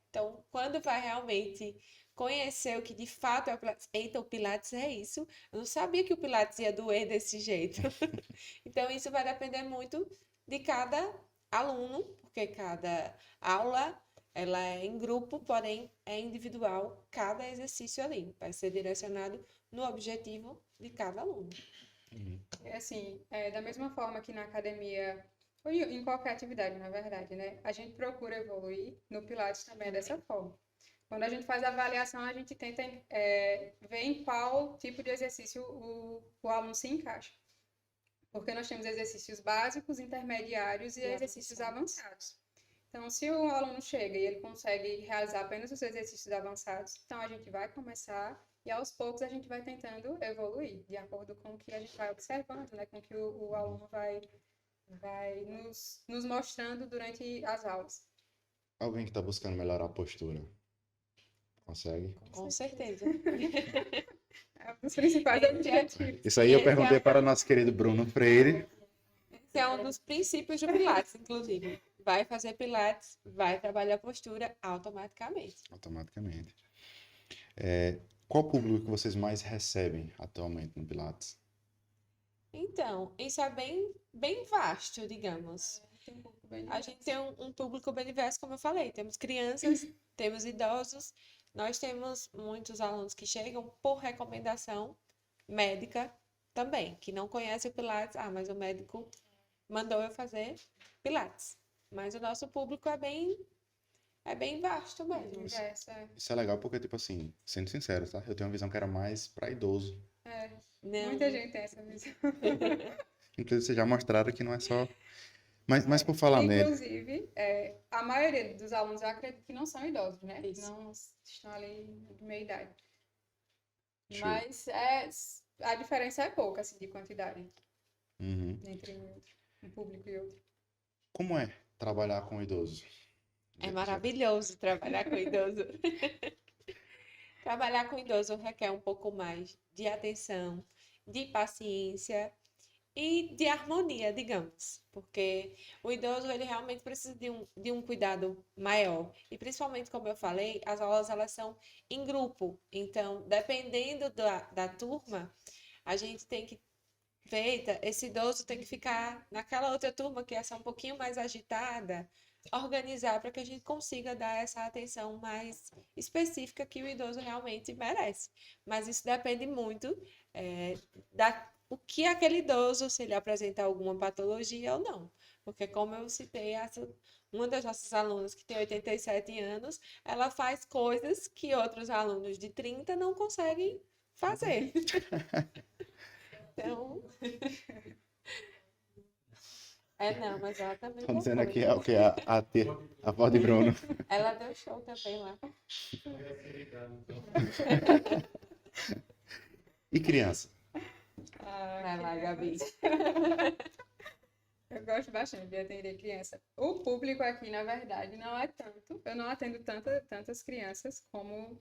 Então, quando vai realmente conhecer o que de fato é o Pilates, eita, o Pilates é isso. Eu não sabia que o Pilates ia doer desse jeito. Então, isso vai depender muito de cada aluno, porque cada aula ela é em grupo, porém é individual, cada exercício ali vai ser direcionado no objetivo de cada aluno. É assim, da mesma forma que na academia, ou em qualquer atividade, na verdade, né? A gente procura evoluir, no Pilates também é dessa forma. Quando a gente faz a avaliação, a gente tenta ver em qual tipo de exercício o aluno se encaixa. Porque nós temos exercícios básicos, intermediários e exercícios avançados. Então, se o aluno chega e ele consegue realizar apenas os exercícios avançados, então a gente vai começar e aos poucos a gente vai tentando evoluir, de acordo com o que a gente vai observando, né? Com o que o aluno vai nos mostrando durante as aulas. Alguém que está buscando melhorar a postura, consegue? Com certeza. É um dos principais objetivos. Isso aí eu Esse perguntei para o nosso querido Bruno Freire. Esse é um dos princípios do Pilates, inclusive. Vai fazer Pilates, vai trabalhar a postura automaticamente. Automaticamente. Qual o público que vocês mais recebem atualmente no Pilates? Então, isso é bem vasto, digamos. Tem um pouco bem A gente tem um público bem diverso, como eu falei. Temos crianças, temos idosos, nós temos muitos alunos que chegam por recomendação médica também, que não conhecem o Pilates. Mas o médico mandou eu fazer Pilates. Mas o nosso público é bem vasto mesmo. diverso, Isso é legal porque, tipo assim, sendo sincero, tá? Eu tenho uma visão que era mais para idoso. Não, Muita gente tem essa visão. Inclusive, vocês já mostraram que não é só. Mas por falar nele, Inclusive, a maioria dos alunos eu acredito que não são idosos, né? Isso. Não estão ali de meia idade. Show. Mas a diferença é pouca, assim, de quantidade Uhum. entre um público e outro. Como é trabalhar com idoso? é maravilhoso trabalhar com idoso. Trabalhar com idoso requer um pouco mais de atenção, de paciência e de harmonia, digamos, porque o idoso ele realmente precisa de um cuidado maior. E principalmente, como eu falei, as aulas elas são em grupo. Então, dependendo da turma, a gente tem que ver, eita, esse idoso tem que ficar naquela outra turma que é só um pouquinho mais agitada, organizar para que a gente consiga dar essa atenção mais específica que o idoso realmente merece. Mas isso depende muito o que aquele idoso, se ele apresentar alguma patologia ou não. Porque, como eu citei, uma das nossas alunas que tem 87 anos, ela faz coisas que outros alunos de 30 não conseguem fazer. Então, não, mas ela também Estão já dizendo foi. aqui o que a voz de Bruno. Ela deu show também lá. E criança? Vai lá, Gabi. Eu gosto bastante de atender criança. O público aqui, na verdade, não é tanto. Eu não atendo tantas crianças como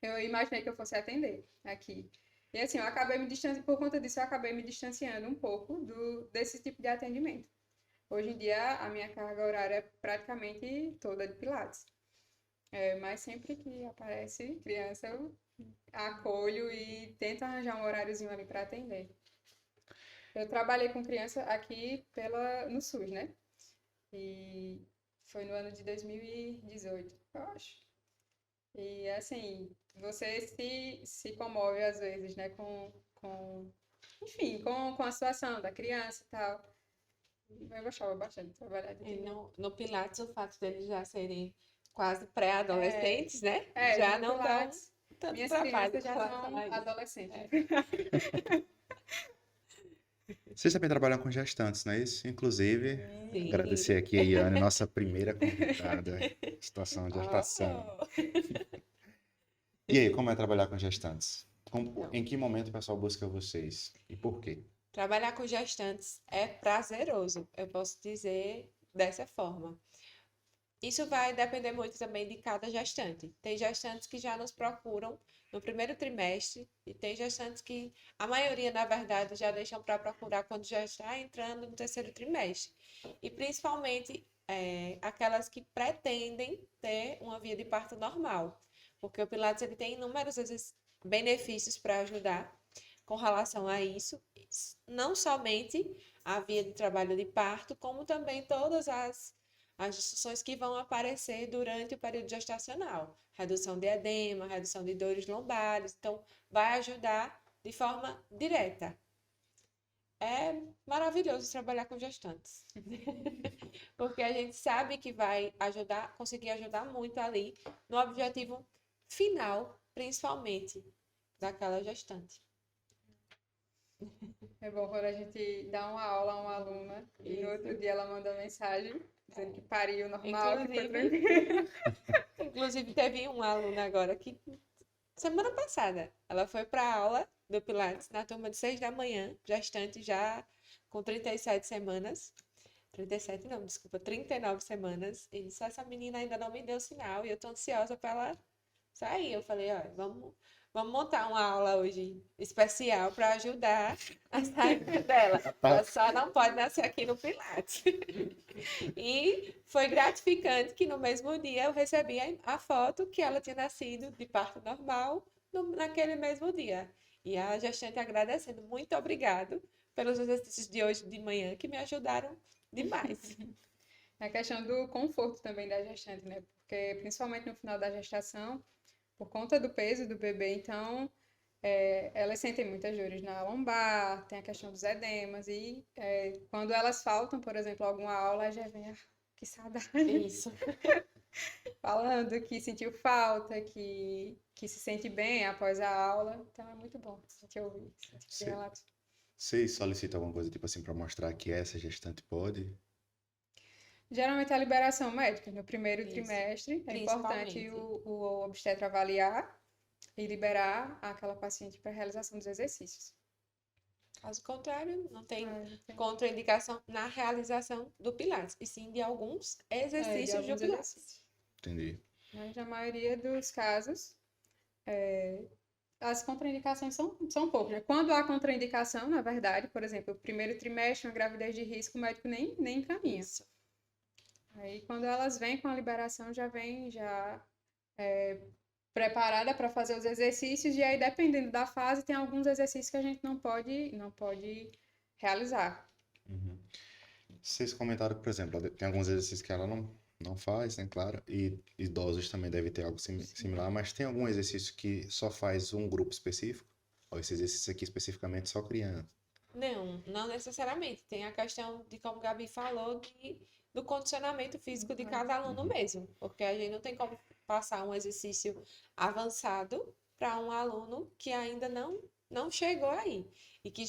eu imaginei que eu fosse atender aqui. E assim, eu acabei me distanciando, por conta disso, eu acabei me distanciando um pouco desse tipo de atendimento. Hoje em dia, a minha carga horária é praticamente toda de Pilates. Mas sempre que aparece criança, eu acolho e tento arranjar um horáriozinho ali para atender. Eu trabalhei com criança aqui no SUS, né? E Foi no ano de 2018, eu acho. E assim, você se comove às vezes, né, enfim, com a situação da criança e tal. Eu gostava bastante de trabalhar de E TI. no Pilates, o fato deles já serem quase pré-adolescentes, né? É, Já no não dão Pilates, tanto minhas trabalho crianças com já relação são a isso. adolescentes. É. Vocês também trabalham com gestantes, não é isso? Inclusive, agradecer Sim. aqui a Iane, nossa primeira convidada em situação de gestação. Oh. E aí, como é trabalhar com gestantes? Então, Em que momento o pessoal busca vocês? E por quê? trabalhar com gestantes é prazeroso, eu posso dizer dessa forma. Isso vai depender muito também de cada gestante. Tem gestantes que já nos procuram no primeiro trimestre e tem gestantes que, a maioria, na verdade, já deixam para procurar quando já está entrando no terceiro trimestre. E principalmente aquelas que pretendem ter uma via de parto normal, porque o Pilates ele tem inúmeros benefícios para ajudar com relação a isso, não somente a via de trabalho de parto, como também todas as disfunções que vão aparecer durante o período gestacional. Redução de edema, redução de dores lombares. Então, vai ajudar de forma direta. É maravilhoso trabalhar com gestantes. Porque a gente sabe que vai ajudar, conseguir ajudar muito ali no objetivo final, principalmente, daquela gestante. É bom quando a gente dá uma aula a uma aluna e no outro dia ela manda mensagem dizendo que pariu normal, que foi Inclusive, tranquilo. inclusive teve uma aluna agora que semana passada, ela foi para aula do Pilates na turma de 6 da manhã, gestante já com 37 semanas. 37 não, desculpa, 39 semanas. E disse, essa menina ainda não me deu sinal e eu tô ansiosa para ela sair. Eu falei, ó, vamos montar uma aula hoje especial para ajudar a saída dela. Ela só não pode nascer aqui no Pilates. E foi gratificante que no mesmo dia eu recebi a foto que ela tinha nascido de parto normal naquele mesmo dia. E a gestante agradecendo, muito obrigado pelos exercícios de hoje de manhã que me ajudaram demais. É a questão do conforto também da gestante, né? Porque principalmente no final da gestação, por conta do peso do bebê, então elas sentem muitas dores na lombar, tem a questão dos edemas, e quando elas faltam, por exemplo, alguma aula, já vem, que saudade, Isso. falando que sentiu falta, que se sente bem após a aula. Então é muito bom a gente ouvir esse tipo de Cê- relato. Vocês solicitam alguma coisa tipo assim para mostrar que essa gestante pode? Geralmente é a liberação médica. No primeiro Isso. trimestre, é importante Principalmente. o obstetra avaliar e liberar aquela paciente para a realização dos exercícios. Caso contrário, não tem Tem- contraindicação na realização do Pilates, e sim de alguns de exercícios do alguns Pilates. exercícios. Entendi. Mas na maioria dos casos, as contraindicações são poucas, né? Quando há contraindicação, na verdade, por exemplo, o primeiro trimestre, uma gravidez de risco, o médico nem encaminha. Isso. Aí, quando elas vêm com a liberação, já vem preparada para fazer os exercícios, e aí, dependendo da fase, tem alguns exercícios que a gente não pode realizar. Uhum. Vocês comentaram que, por exemplo, tem alguns exercícios que ela não faz, né? Claro. E idosos também devem ter algo similar, mas tem algum exercício que só faz um grupo específico? Ou esse exercício aqui especificamente só criança? Não necessariamente. Tem a questão de, como o Gabi falou, do condicionamento físico de cada aluno mesmo. Porque a gente não tem como passar um exercício avançado para um aluno que ainda não chegou aí. E que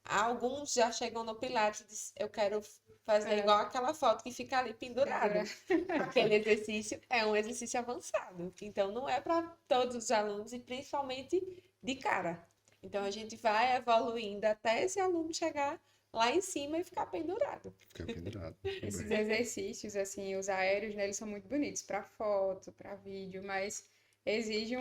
alguns já chegam no Pilates e dizem, eu quero fazer igual aquela foto que fica ali pendurado. Aquele exercício é um exercício avançado. Então, não é para todos os alunos e principalmente de cara. Então, a gente vai evoluindo até esse aluno chegar lá em cima e ficar pendurado. Fica pendurado. Esses exercícios, assim, os aéreos, né, eles são muito bonitos para foto, para vídeo, mas exige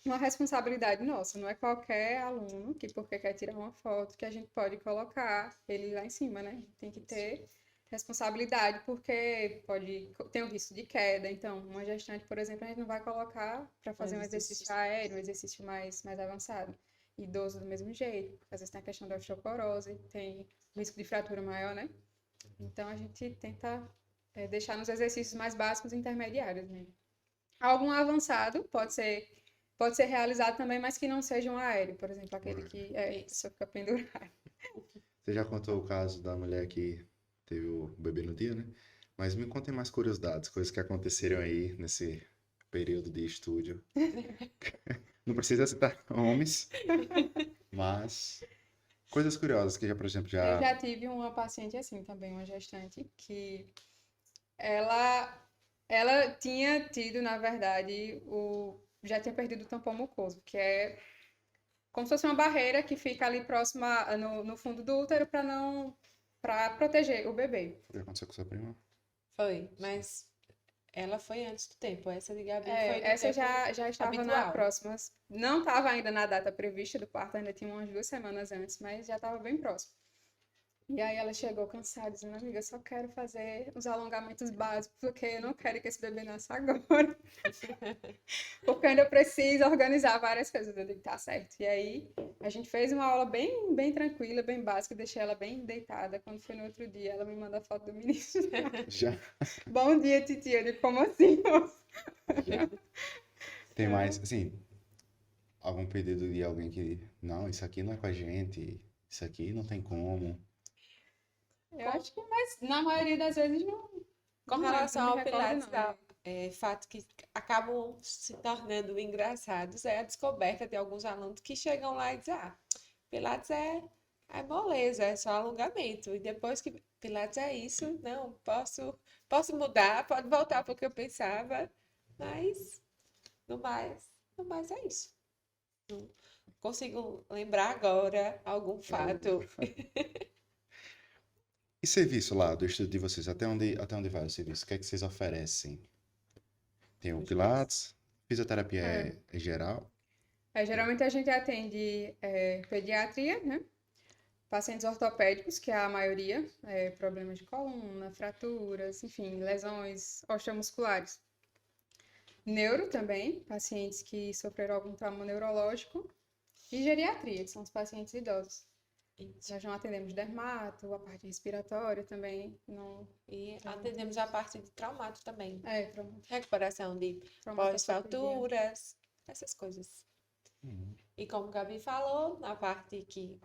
uma responsabilidade nossa. Não é qualquer aluno que, porque quer tirar uma foto, que a gente pode colocar ele lá em cima, né? Tem que ter responsabilidade, porque tem o risco de queda. Então, uma gestante, por exemplo, a gente não vai colocar para fazer um exercício aéreo, um exercício mais avançado. Idoso do mesmo jeito, porque às vezes tem a questão da osteoporose, tem risco de fratura maior, né? Então a gente tenta deixar nos exercícios mais básicos e intermediários, né? Algum avançado pode ser realizado também, mas que não seja um aéreo, por exemplo, aquele que só fica pendurado. Você já contou o caso da mulher que teve o bebê no dia, né? Mas me contem mais curiosidades, coisas que aconteceram aí nesse período de estúdio. Não precisa citar nomes, mas coisas curiosas que já, por exemplo, Eu já. já tive uma paciente assim também, uma gestante, que ela, ela tinha tido, na verdade, já tinha perdido o tampão mucoso, que é como se fosse uma barreira que fica ali próxima no fundo do útero para proteger o bebê. O que aconteceu com sua prima? Foi, mas ela foi antes do tempo. Essa de Gabi É, foi do essa tempo já estava na habitual. próxima. Não estava ainda na data prevista do parto, ainda tinha umas 2 semanas antes, mas já estava bem próximo. E aí ela chegou cansada, dizendo, amiga, eu só quero fazer os alongamentos básicos, porque eu não quero que esse bebê nasça agora. Porque eu ainda preciso organizar várias coisas. Eu digo, tá certo. E aí a gente fez uma aula bem tranquila, bem básica, deixei ela bem deitada. Quando foi no outro dia, ela me manda a foto do menino. Já, Bom dia, titia. Eu digo, como assim, moça? já. Tem mais, assim, algum pedido de alguém que, não, isso aqui não é com a gente, isso aqui não tem como. Eu acho que, mas na maioria das vezes não. Com Não lembro, relação não ao me recordo, Pilates, não. fato que acabam se tornando engraçados é a descoberta de alguns alunos que chegam lá e dizem, Pilates é moleza, é só alongamento. E depois que Pilates é isso, não, posso mudar, pode voltar para o que eu pensava, mas no mais é isso. Não consigo lembrar agora algum fato. E serviço lá do estudo de vocês, até onde vai o serviço? O que é que vocês oferecem? Tem o Pilates, fisioterapia é geral? Geralmente a gente atende pediatria, né? Pacientes ortopédicos, que é a maioria, problemas de coluna, fraturas, enfim, lesões osteomusculares. Neuro também, pacientes que sofreram algum trauma neurológico. E geriatria, que são os pacientes idosos. Isso. Nós não atendemos dermato, a parte respiratória também, não... E atendemos a parte de traumato também. Trauma, Recuperação de traumatoscopia. pós-fraturas, essas coisas. Uhum. E como o Gabi falou, na parte que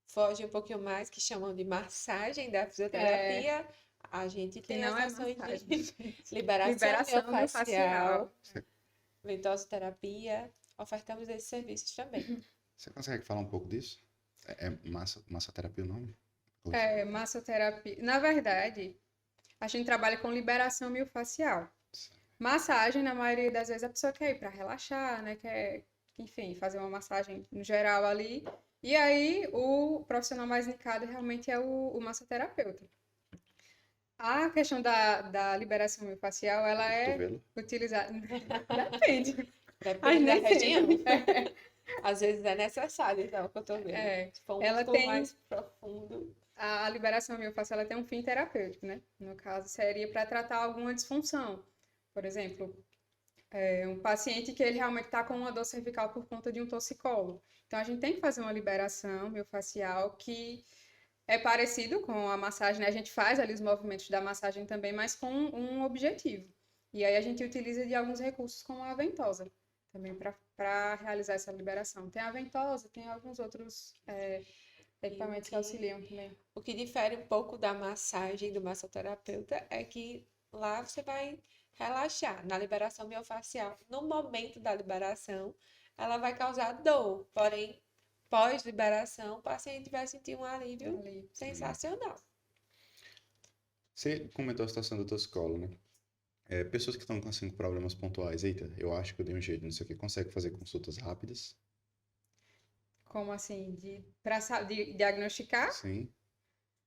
foge um pouquinho mais, que chamam de massagem da fisioterapia, a gente Que tem não as é ações massagem. de liberação Liberação miofascial, miofascial. ventosoterapia, ofertamos esses serviços também. Você consegue falar um pouco disso? É massoterapia o nome? Massoterapia. Na verdade, a gente trabalha com liberação miofascial. Massagem, na maioria das vezes, a pessoa quer ir para relaxar, né? Quer, enfim, fazer uma massagem no geral ali. E aí, o profissional mais indicado realmente é o massoterapeuta. A questão da liberação miofascial, ela é Cotovelo? utilizada... Depende. Mas Depende da nem região. sempre. Às vezes é necessário, então, o cotovelo. Se for um Ela músculo tem- mais profundo. A liberação miofascial ela tem um fim terapêutico, né? No caso, seria para tratar alguma disfunção. Por exemplo, um paciente que ele realmente está com uma dor cervical por conta de um torcicolo. Então, a gente tem que fazer uma liberação miofascial que é parecido com a massagem, né? A gente faz ali os movimentos da massagem também, mas com um objetivo. E aí a gente utiliza de alguns recursos como a ventosa, também para realizar essa liberação. Tem a ventosa, tem alguns outros equipamentos que auxiliam também. O que difere um pouco da massagem do massoterapeuta é que lá você vai relaxar na liberação miofascial. No momento da liberação, ela vai causar dor, porém, pós-liberação, o paciente vai sentir um alívio Ali. sensacional. Você comentou a situação do torcicolo, né? Pessoas que estão com assim, problemas pontuais, eita, eu acho que eu dei um jeito nisso aqui, consegue fazer consultas rápidas? Como assim? Para diagnosticar? Sim.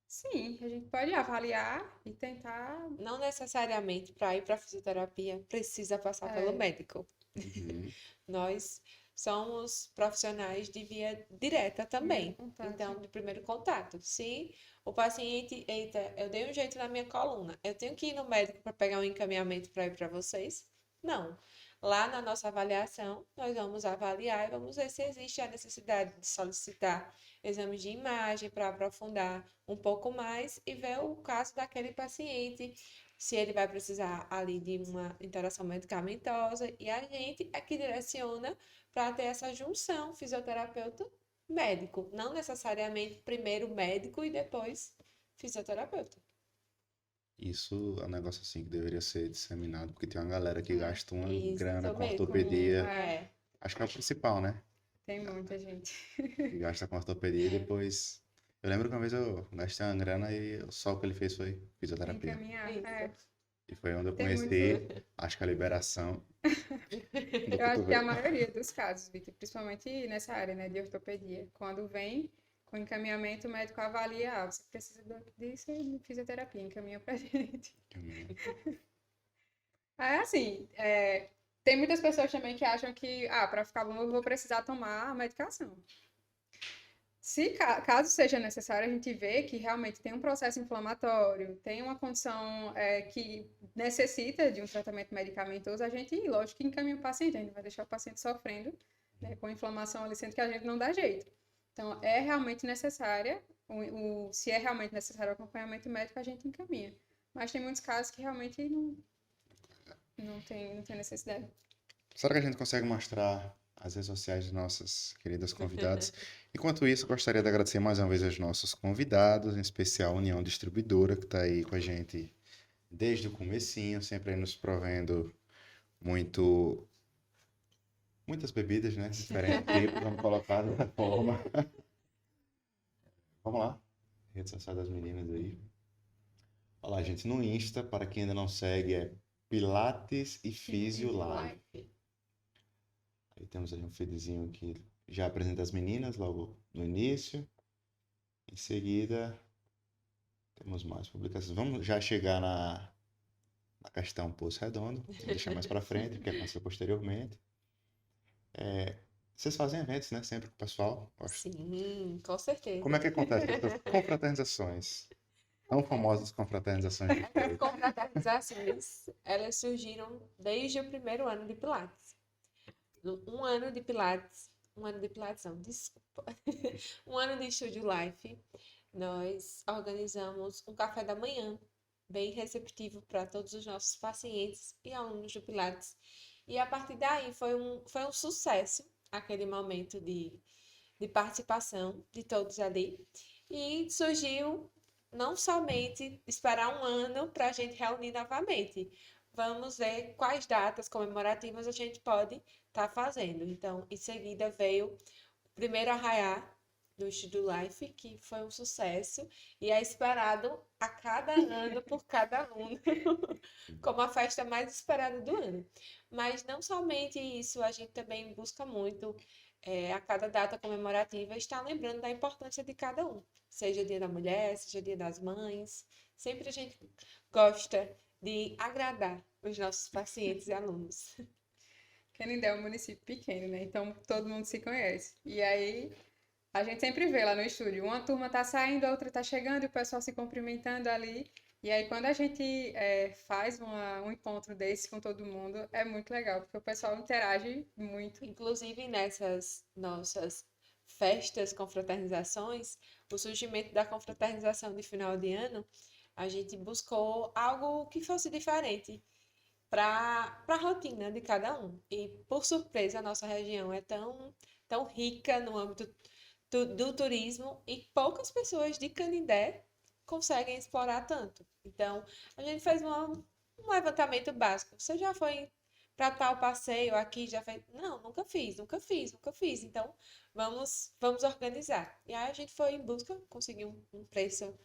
Sim, a gente pode avaliar e tentar. Não necessariamente para ir para fisioterapia precisa passar pelo médico. Uhum. Nós somos profissionais de via direta também. Contato. Então, de primeiro contato. Se o paciente, eita, eu dei um jeito na minha coluna, eu tenho que ir no médico para pegar um encaminhamento para ir para vocês? Não. Lá na nossa avaliação, nós vamos avaliar e vamos ver se existe a necessidade de solicitar exames de imagem para aprofundar um pouco mais e ver o caso daquele paciente, se ele vai precisar ali de uma interação medicamentosa, e a gente é que direciona para ter essa junção fisioterapeuta-médico, não necessariamente primeiro médico e depois fisioterapeuta. Isso é um negócio assim que deveria ser disseminado, porque tem uma galera que É, gasta uma Isso grana com mesmo. ortopedia. É. Acho que é o principal, né? Tem muita gente. Que gasta com ortopedia e depois. Eu lembro que uma vez eu gastei uma grana e só o que ele fez foi fisioterapia. Encaminhar. Isso. É. E foi onde eu Tem conheci, acho que a liberação do Eu acho que a cotovelo. maioria dos casos, Vicky, principalmente nessa área, né, de ortopedia, quando vem com encaminhamento, o médico avalia, você precisa disso de fisioterapia, encaminha pra gente. É assim, tem muitas pessoas também que acham que, para ficar bom eu vou precisar tomar a medicação. Se caso seja necessário, a gente vê que realmente tem um processo inflamatório, tem uma condição que necessita de um tratamento medicamentoso, a gente, lógico, que encaminha o paciente, a gente não vai deixar o paciente sofrendo, né, com inflamação ali, sendo que a gente não dá jeito. Então, é realmente necessária, se é realmente necessário o acompanhamento médico, a gente encaminha. Mas tem muitos casos que realmente não tem necessidade. Será que a gente consegue mostrar as redes sociais de nossas queridas convidadas? Enquanto isso, gostaria de agradecer mais uma vez aos nossos convidados, em especial a União Distribuidora, que está aí com a gente desde o comecinho, sempre aí nos provendo muitas bebidas, né? Diferentes tipos, vamos colocar dessa forma. Vamos lá, rede social das meninas aí. Olha lá, gente, no Insta, para quem ainda não segue, é Pilates e Físio Live. Aí temos ali um feedzinho que já apresenta as meninas logo no início. Em seguida, temos mais publicações. Vamos já chegar na questão Poço Redondo. Vou deixar mais para frente, porque aconteceu posteriormente. Vocês fazem eventos, né? Sempre com o pessoal. Gosto. Sim, com certeza. Como é que acontece essas confraternizações? Tão famosas confraternizações de Essas flores. confraternizações, elas surgiram desde o primeiro ano de Pilates. Um ano de Pilates não, desculpa. Um ano de Estúdio Life, nós organizamos um café da manhã, bem receptivo para todos os nossos pacientes e alunos do Pilates. E a partir daí foi um sucesso, aquele momento de participação de todos ali. E surgiu não somente esperar um ano para a gente reunir novamente. Vamos ver quais datas comemorativas a gente pode estar fazendo. Então, em seguida veio o primeiro arraiá do Estúdio Life, que foi um sucesso e é esperado a cada ano por cada aluno como a festa mais esperada do ano. Mas não somente isso, a gente também busca muito a cada data comemorativa estar lembrando da importância de cada um, seja Dia da Mulher, seja Dia das Mães. Sempre a gente gosta de agradar os nossos pacientes e alunos. Canindé é um município pequeno, né? Então todo mundo se conhece. E aí a gente sempre vê lá no estúdio, uma turma tá saindo, a outra tá chegando e o pessoal se cumprimentando ali. E aí quando a gente faz um encontro desse com todo mundo, é muito legal, porque o pessoal interage muito. Inclusive nessas nossas festas, confraternizações, o surgimento da confraternização de final de ano, a gente buscou algo que fosse diferente para a rotina de cada um. E, por surpresa, a nossa região é tão rica no âmbito do turismo e poucas pessoas de Canindé conseguem explorar tanto. Então, a gente fez um levantamento básico. Você já foi para tal passeio aqui? Já fez? Não, nunca fiz. Então, vamos organizar. E aí a gente foi em busca, conseguiu um preço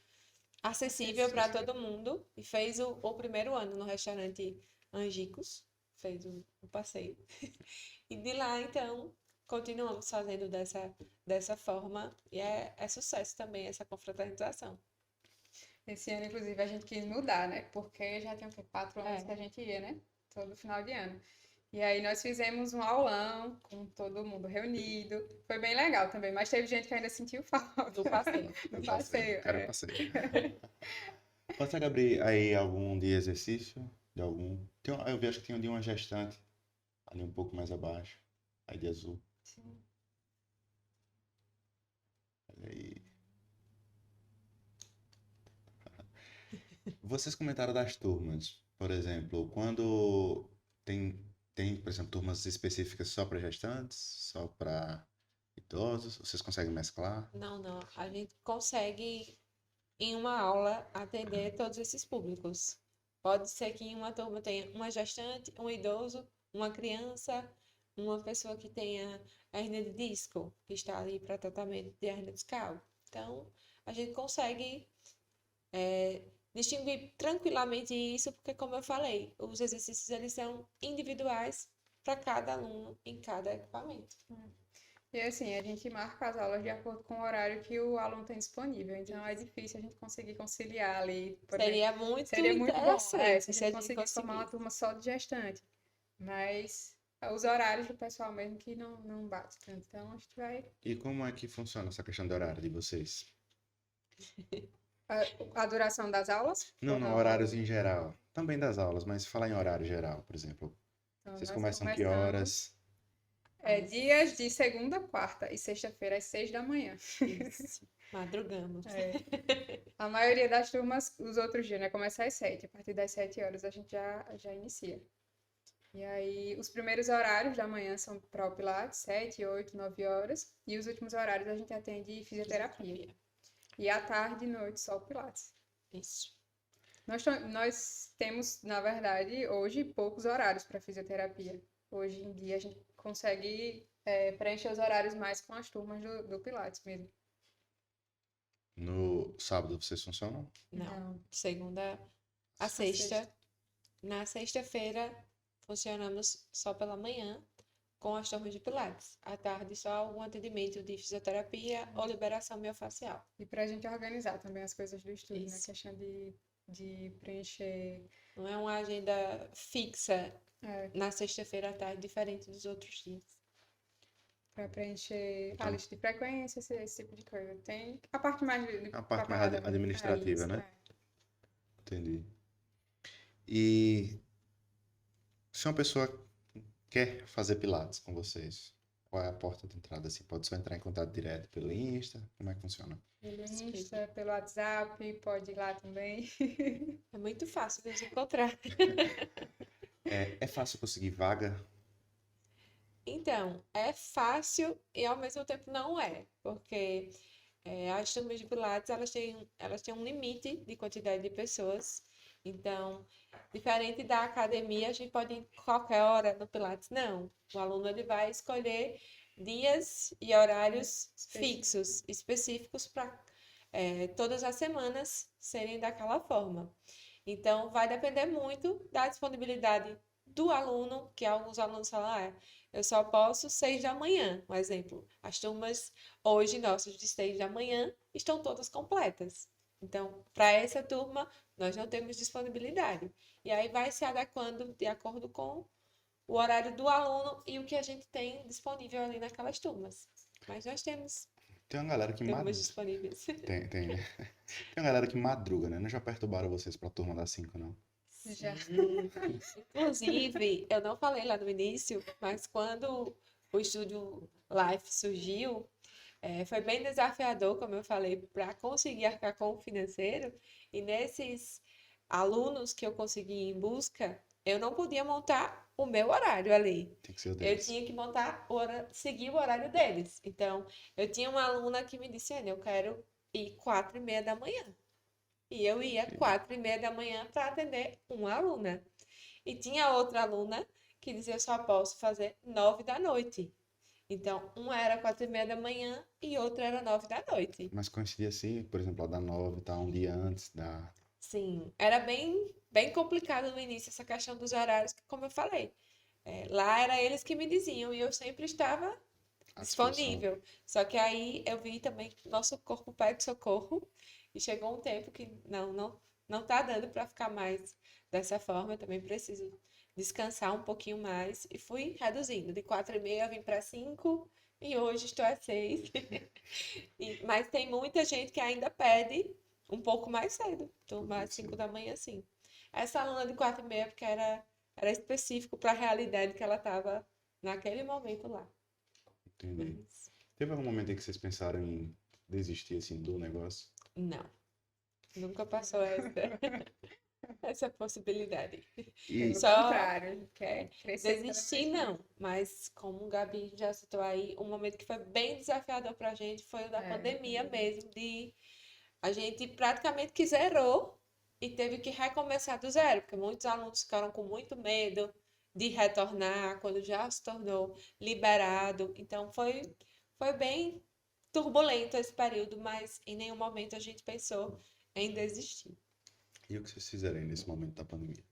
acessível para todo mundo e fez o primeiro ano no restaurante Angicos, fez um passeio. E de lá, então, continuamos fazendo dessa forma e é sucesso também essa confraternização. Esse ano, inclusive, a gente quis mudar, né? Porque já tem o quê? 4 anos que a gente ia, né? Todo final de ano. E aí nós fizemos um aulão com todo mundo reunido. Foi bem legal também, mas teve gente que ainda sentiu falta. Do passeio. Do passeio. Quero passeio. Consegue abrir aí algum de exercício? De algum? Eu vi, acho que tem um de uma gestante, ali um pouco mais abaixo. Aí de azul. Sim. Olha aí. Vocês comentaram das turmas, por exemplo, quando tem, por exemplo, turmas específicas só para gestantes, só para idosos, vocês conseguem mesclar? Não, não. A gente consegue, em uma aula, atender todos esses públicos. Pode ser que em uma turma tenha uma gestante, um idoso, uma criança, uma pessoa que tenha hernia de disco, que está ali para tratamento de hernia discal. Então, a gente consegue distinguir tranquilamente isso, porque, como eu falei, os exercícios eles são individuais para cada aluno em cada equipamento. E assim, a gente marca as aulas de acordo com o horário que o aluno tem disponível. Então é difícil a gente conseguir conciliar ali. Por exemplo, Seria muito seria muito bom, interessante se a se a gente gente conseguisse formar uma conseguisse. turma só de gestante. Mas os horários do pessoal mesmo que não bate tanto. Então a gente vai. E como é que funciona essa questão de horário de vocês? A duração das aulas? Não, Ou não, não? horários em geral. Também das aulas, mas falar em horário geral, por exemplo. Então, Vocês nós começam que começamos horas? dias de segunda, quarta e sexta-feira às 6 da manhã. Isso. Madrugamos. É. A maioria das turmas, os outros dias, né? Começa às 7. A partir das 7 horas a gente já inicia. E aí, os primeiros horários da manhã são para o Pilates, 7, 8, 9 horas. E os últimos horários a gente atende fisioterapia. E à tarde e noite só o Pilates. Isso. Nós temos, na verdade, hoje poucos horários para fisioterapia. Hoje em dia a gente consegue preencher os horários mais com as turmas do Pilates mesmo. No sábado vocês funcionam? Não. Segunda a Só sexta. sexta. Na sexta-feira, funcionamos só pela manhã com as turmas de Pilates. À tarde, só algum atendimento de fisioterapia ou liberação miofascial. E para a gente organizar também as coisas do estudo, né? Isso. Questão de preencher. Não é uma agenda fixa É, na sexta-feira à tarde, diferente dos outros dias. para preencher a Então, lista de frequência, esse tipo de coisa. Tem a parte mais de a parte mais papelada, né? administrativa, Isso, né? Entendi. E se uma pessoa quer fazer Pilates com vocês, qual é a porta de entrada? Assim, pode só entrar em contato direto pelo Insta? Como é que funciona? Pelo Insta, pelo WhatsApp, pode ir lá também. É muito fácil de nos encontrar. É fácil conseguir vaga? Então, é fácil e ao mesmo tempo não é, porque as turmas de Pilates elas têm um limite de quantidade de pessoas. Então, diferente da academia, a gente pode ir em qualquer hora no Pilates. Não, o aluno ele vai escolher dias e horários fixos, específicos para todas as semanas serem daquela forma. Então, vai depender muito da disponibilidade do aluno, que alguns alunos falam, eu só posso 6 da manhã, um exemplo. As turmas hoje nossas de 6 da manhã estão todas completas. Então, para essa turma, nós não temos disponibilidade. E aí vai se adequando de acordo com o horário do aluno e o que a gente tem disponível ali naquelas turmas. Mas nós temos Tem uma galera que turmas disponíveis. tem, né? Tem uma galera que madruga, né? Não já perturbaram vocês pra turma das 5, não? Já. Inclusive, eu não falei lá no início, mas quando o estúdio Life surgiu, foi bem desafiador, como eu falei, para conseguir arcar com o financeiro. E nesses alunos que eu consegui ir em busca, eu não podia montar o meu horário ali. Tem que ser o Eu deles. tinha que montar, seguir o horário deles. Então, eu tinha uma aluna que me disse, Ana, eu quero ir 4h30 da manhã. E eu ia 4h30 da manhã para atender uma aluna. E tinha outra aluna que dizia, eu só posso fazer 9 da noite. Então, uma era 4h30 da manhã e outra era 9 da noite. Mas coincidia assim, por exemplo, a da 9 tá um dia antes da Sim, era bem, bem complicado no início essa questão dos horários, que, como eu falei. Lá era eles que me diziam e eu sempre estava à disposição. disponível. Só que aí eu vi também que nosso corpo pede socorro e chegou um tempo que não tá dando para ficar mais dessa forma. Eu também preciso descansar um pouquinho mais e fui reduzindo. De 4h30 eu vim para 5 e hoje estou a 6. Mas tem muita gente que ainda pede um pouco mais cedo, turma às 5 da manhã, sim. Essa aluna de 4h30 porque era específico para a realidade que ela estava naquele momento lá. Entendi. Mas Teve algum momento em que vocês pensaram em desistir assim do negócio? não. Nunca passou essa possibilidade. E Pelo Só contrário, a gente quer crescer cada desistir, vez mais. não. Mas como o Gabi já citou aí, um momento que foi bem desafiador pra gente foi o da pandemia mesmo, de a gente praticamente que zerou e teve que recomeçar do zero, porque muitos alunos ficaram com muito medo de retornar quando já se tornou liberado. Então foi bem turbulento esse período, mas em nenhum momento a gente pensou em desistir. e o que vocês fizeram aí nesse momento da pandemia?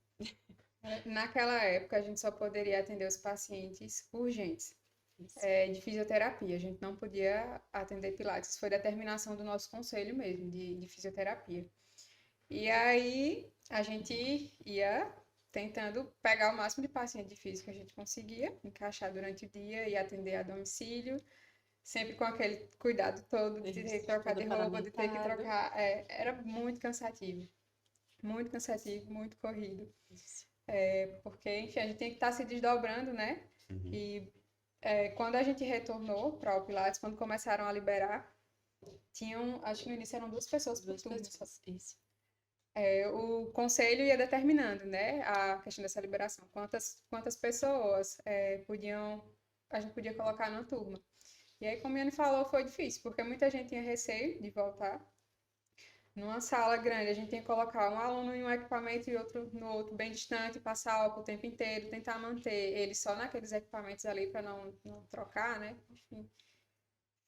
Naquela época, a gente só poderia atender os pacientes urgentes, Isso. de fisioterapia. A gente não podia atender pilates. Foi determinação do nosso conselho mesmo, de fisioterapia. E aí, a gente ia tentando pegar o máximo de paciente de físico que a gente conseguia, encaixar durante o dia e atender a domicílio, sempre com aquele cuidado todo de ter que Isso, trocar de tudo roupa, de ter que paramentado. trocar. Era muito cansativo, muito corrido. Isso. Porque, enfim, a gente tem que estar se desdobrando, né? Uhum. E quando a gente retornou para o Pilates, quando começaram a liberar, acho que no início eram 2 pessoas por Duas turno. pessoas. Isso. O conselho ia determinando, né, a questão dessa liberação. Quantas pessoas a gente podia colocar na turma. E aí, como a Yane falou, foi difícil, porque muita gente tinha receio de voltar. Numa sala grande, a gente tinha que colocar um aluno em um equipamento e outro no outro, bem distante, passar álcool o tempo inteiro, tentar manter ele só naqueles equipamentos ali para não trocar, né? Enfim,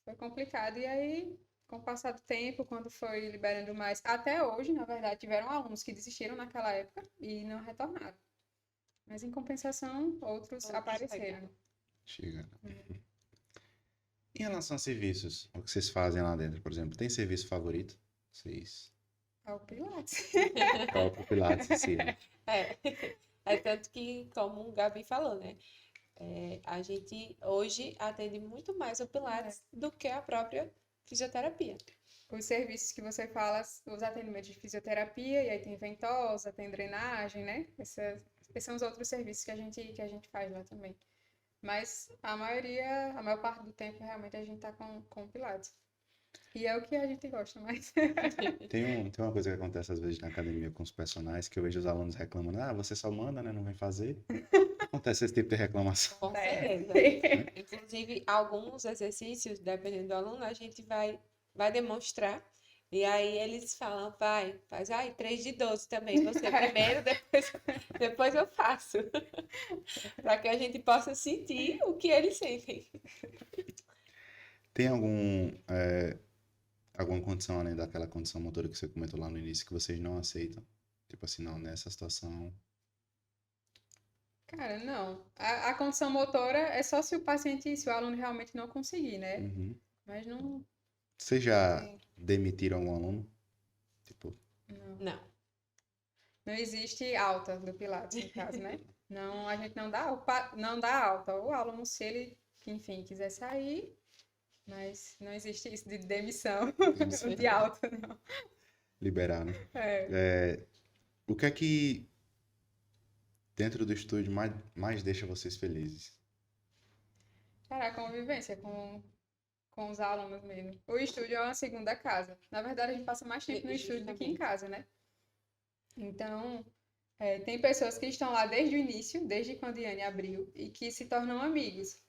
foi complicado. E aí, com o passar do tempo, quando foi liberando mais, até hoje, na verdade, tiveram alunos que desistiram naquela época e não retornaram. Mas, em compensação, outros apareceram. Chega. Em relação a serviços, o que vocês fazem lá dentro, por exemplo, tem serviço favorito? Vocês. Ao Pilates. Qual é o Pilates em si, né? É tanto que, como o Gabi falou, né? A gente hoje atende muito mais o Pilates do que a própria fisioterapia. Os serviços que você fala, os atendimentos de fisioterapia, e aí tem ventosa, tem drenagem, né? Esses são os outros serviços que a gente faz lá também. Mas a maior parte do tempo, realmente, a gente tá com Pilates. E é o que a gente gosta mais. Tem uma coisa que acontece às vezes na academia com os personagens, que eu vejo os alunos reclamando, você só manda, né? Não vem fazer. Acontece esse tipo de reclamação. Com certeza. Inclusive, alguns exercícios, dependendo do aluno, a gente vai demonstrar. E aí eles falam, faz 3 de 12 também. Você primeiro, depois eu faço. Para que a gente possa sentir o que eles sentem. Tem alguma condição além daquela condição motora que você comentou lá no início que vocês não aceitam? Tipo assim, não, nessa situação. Cara, não. A condição motora é só se o aluno realmente não conseguir, né? Uhum. Mas não. Vocês já demitiram algum aluno? Tipo, Não. Não existe alta do Pilates, no caso, né? Não, a gente não dá alta. O aluno, se ele, enfim, quiser sair, mas não existe isso de demissão, de alta, não. liberar, né? O que é que dentro do estúdio mais deixa vocês felizes? Cara, a convivência com os alunos mesmo. O estúdio é uma segunda casa. Na verdade, a gente passa mais tempo no estúdio do que em casa, né? Então, tem pessoas que estão lá desde o início, desde quando a Yane abriu, e que se tornam amigos.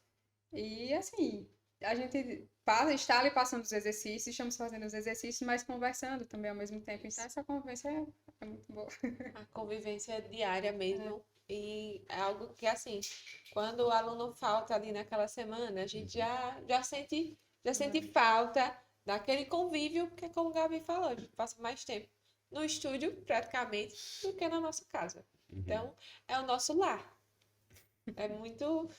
E, assim, a gente está ali passando os exercícios, estamos fazendo os exercícios, mas conversando também ao mesmo tempo. Então, essa convivência é muito boa. A convivência diária mesmo. E é algo que, assim, quando o aluno falta ali naquela semana, a gente já sente falta daquele convívio, porque, como o Gabi falou, a gente passa mais tempo no estúdio, praticamente, do que na nossa casa. Então, é o nosso lar. É muito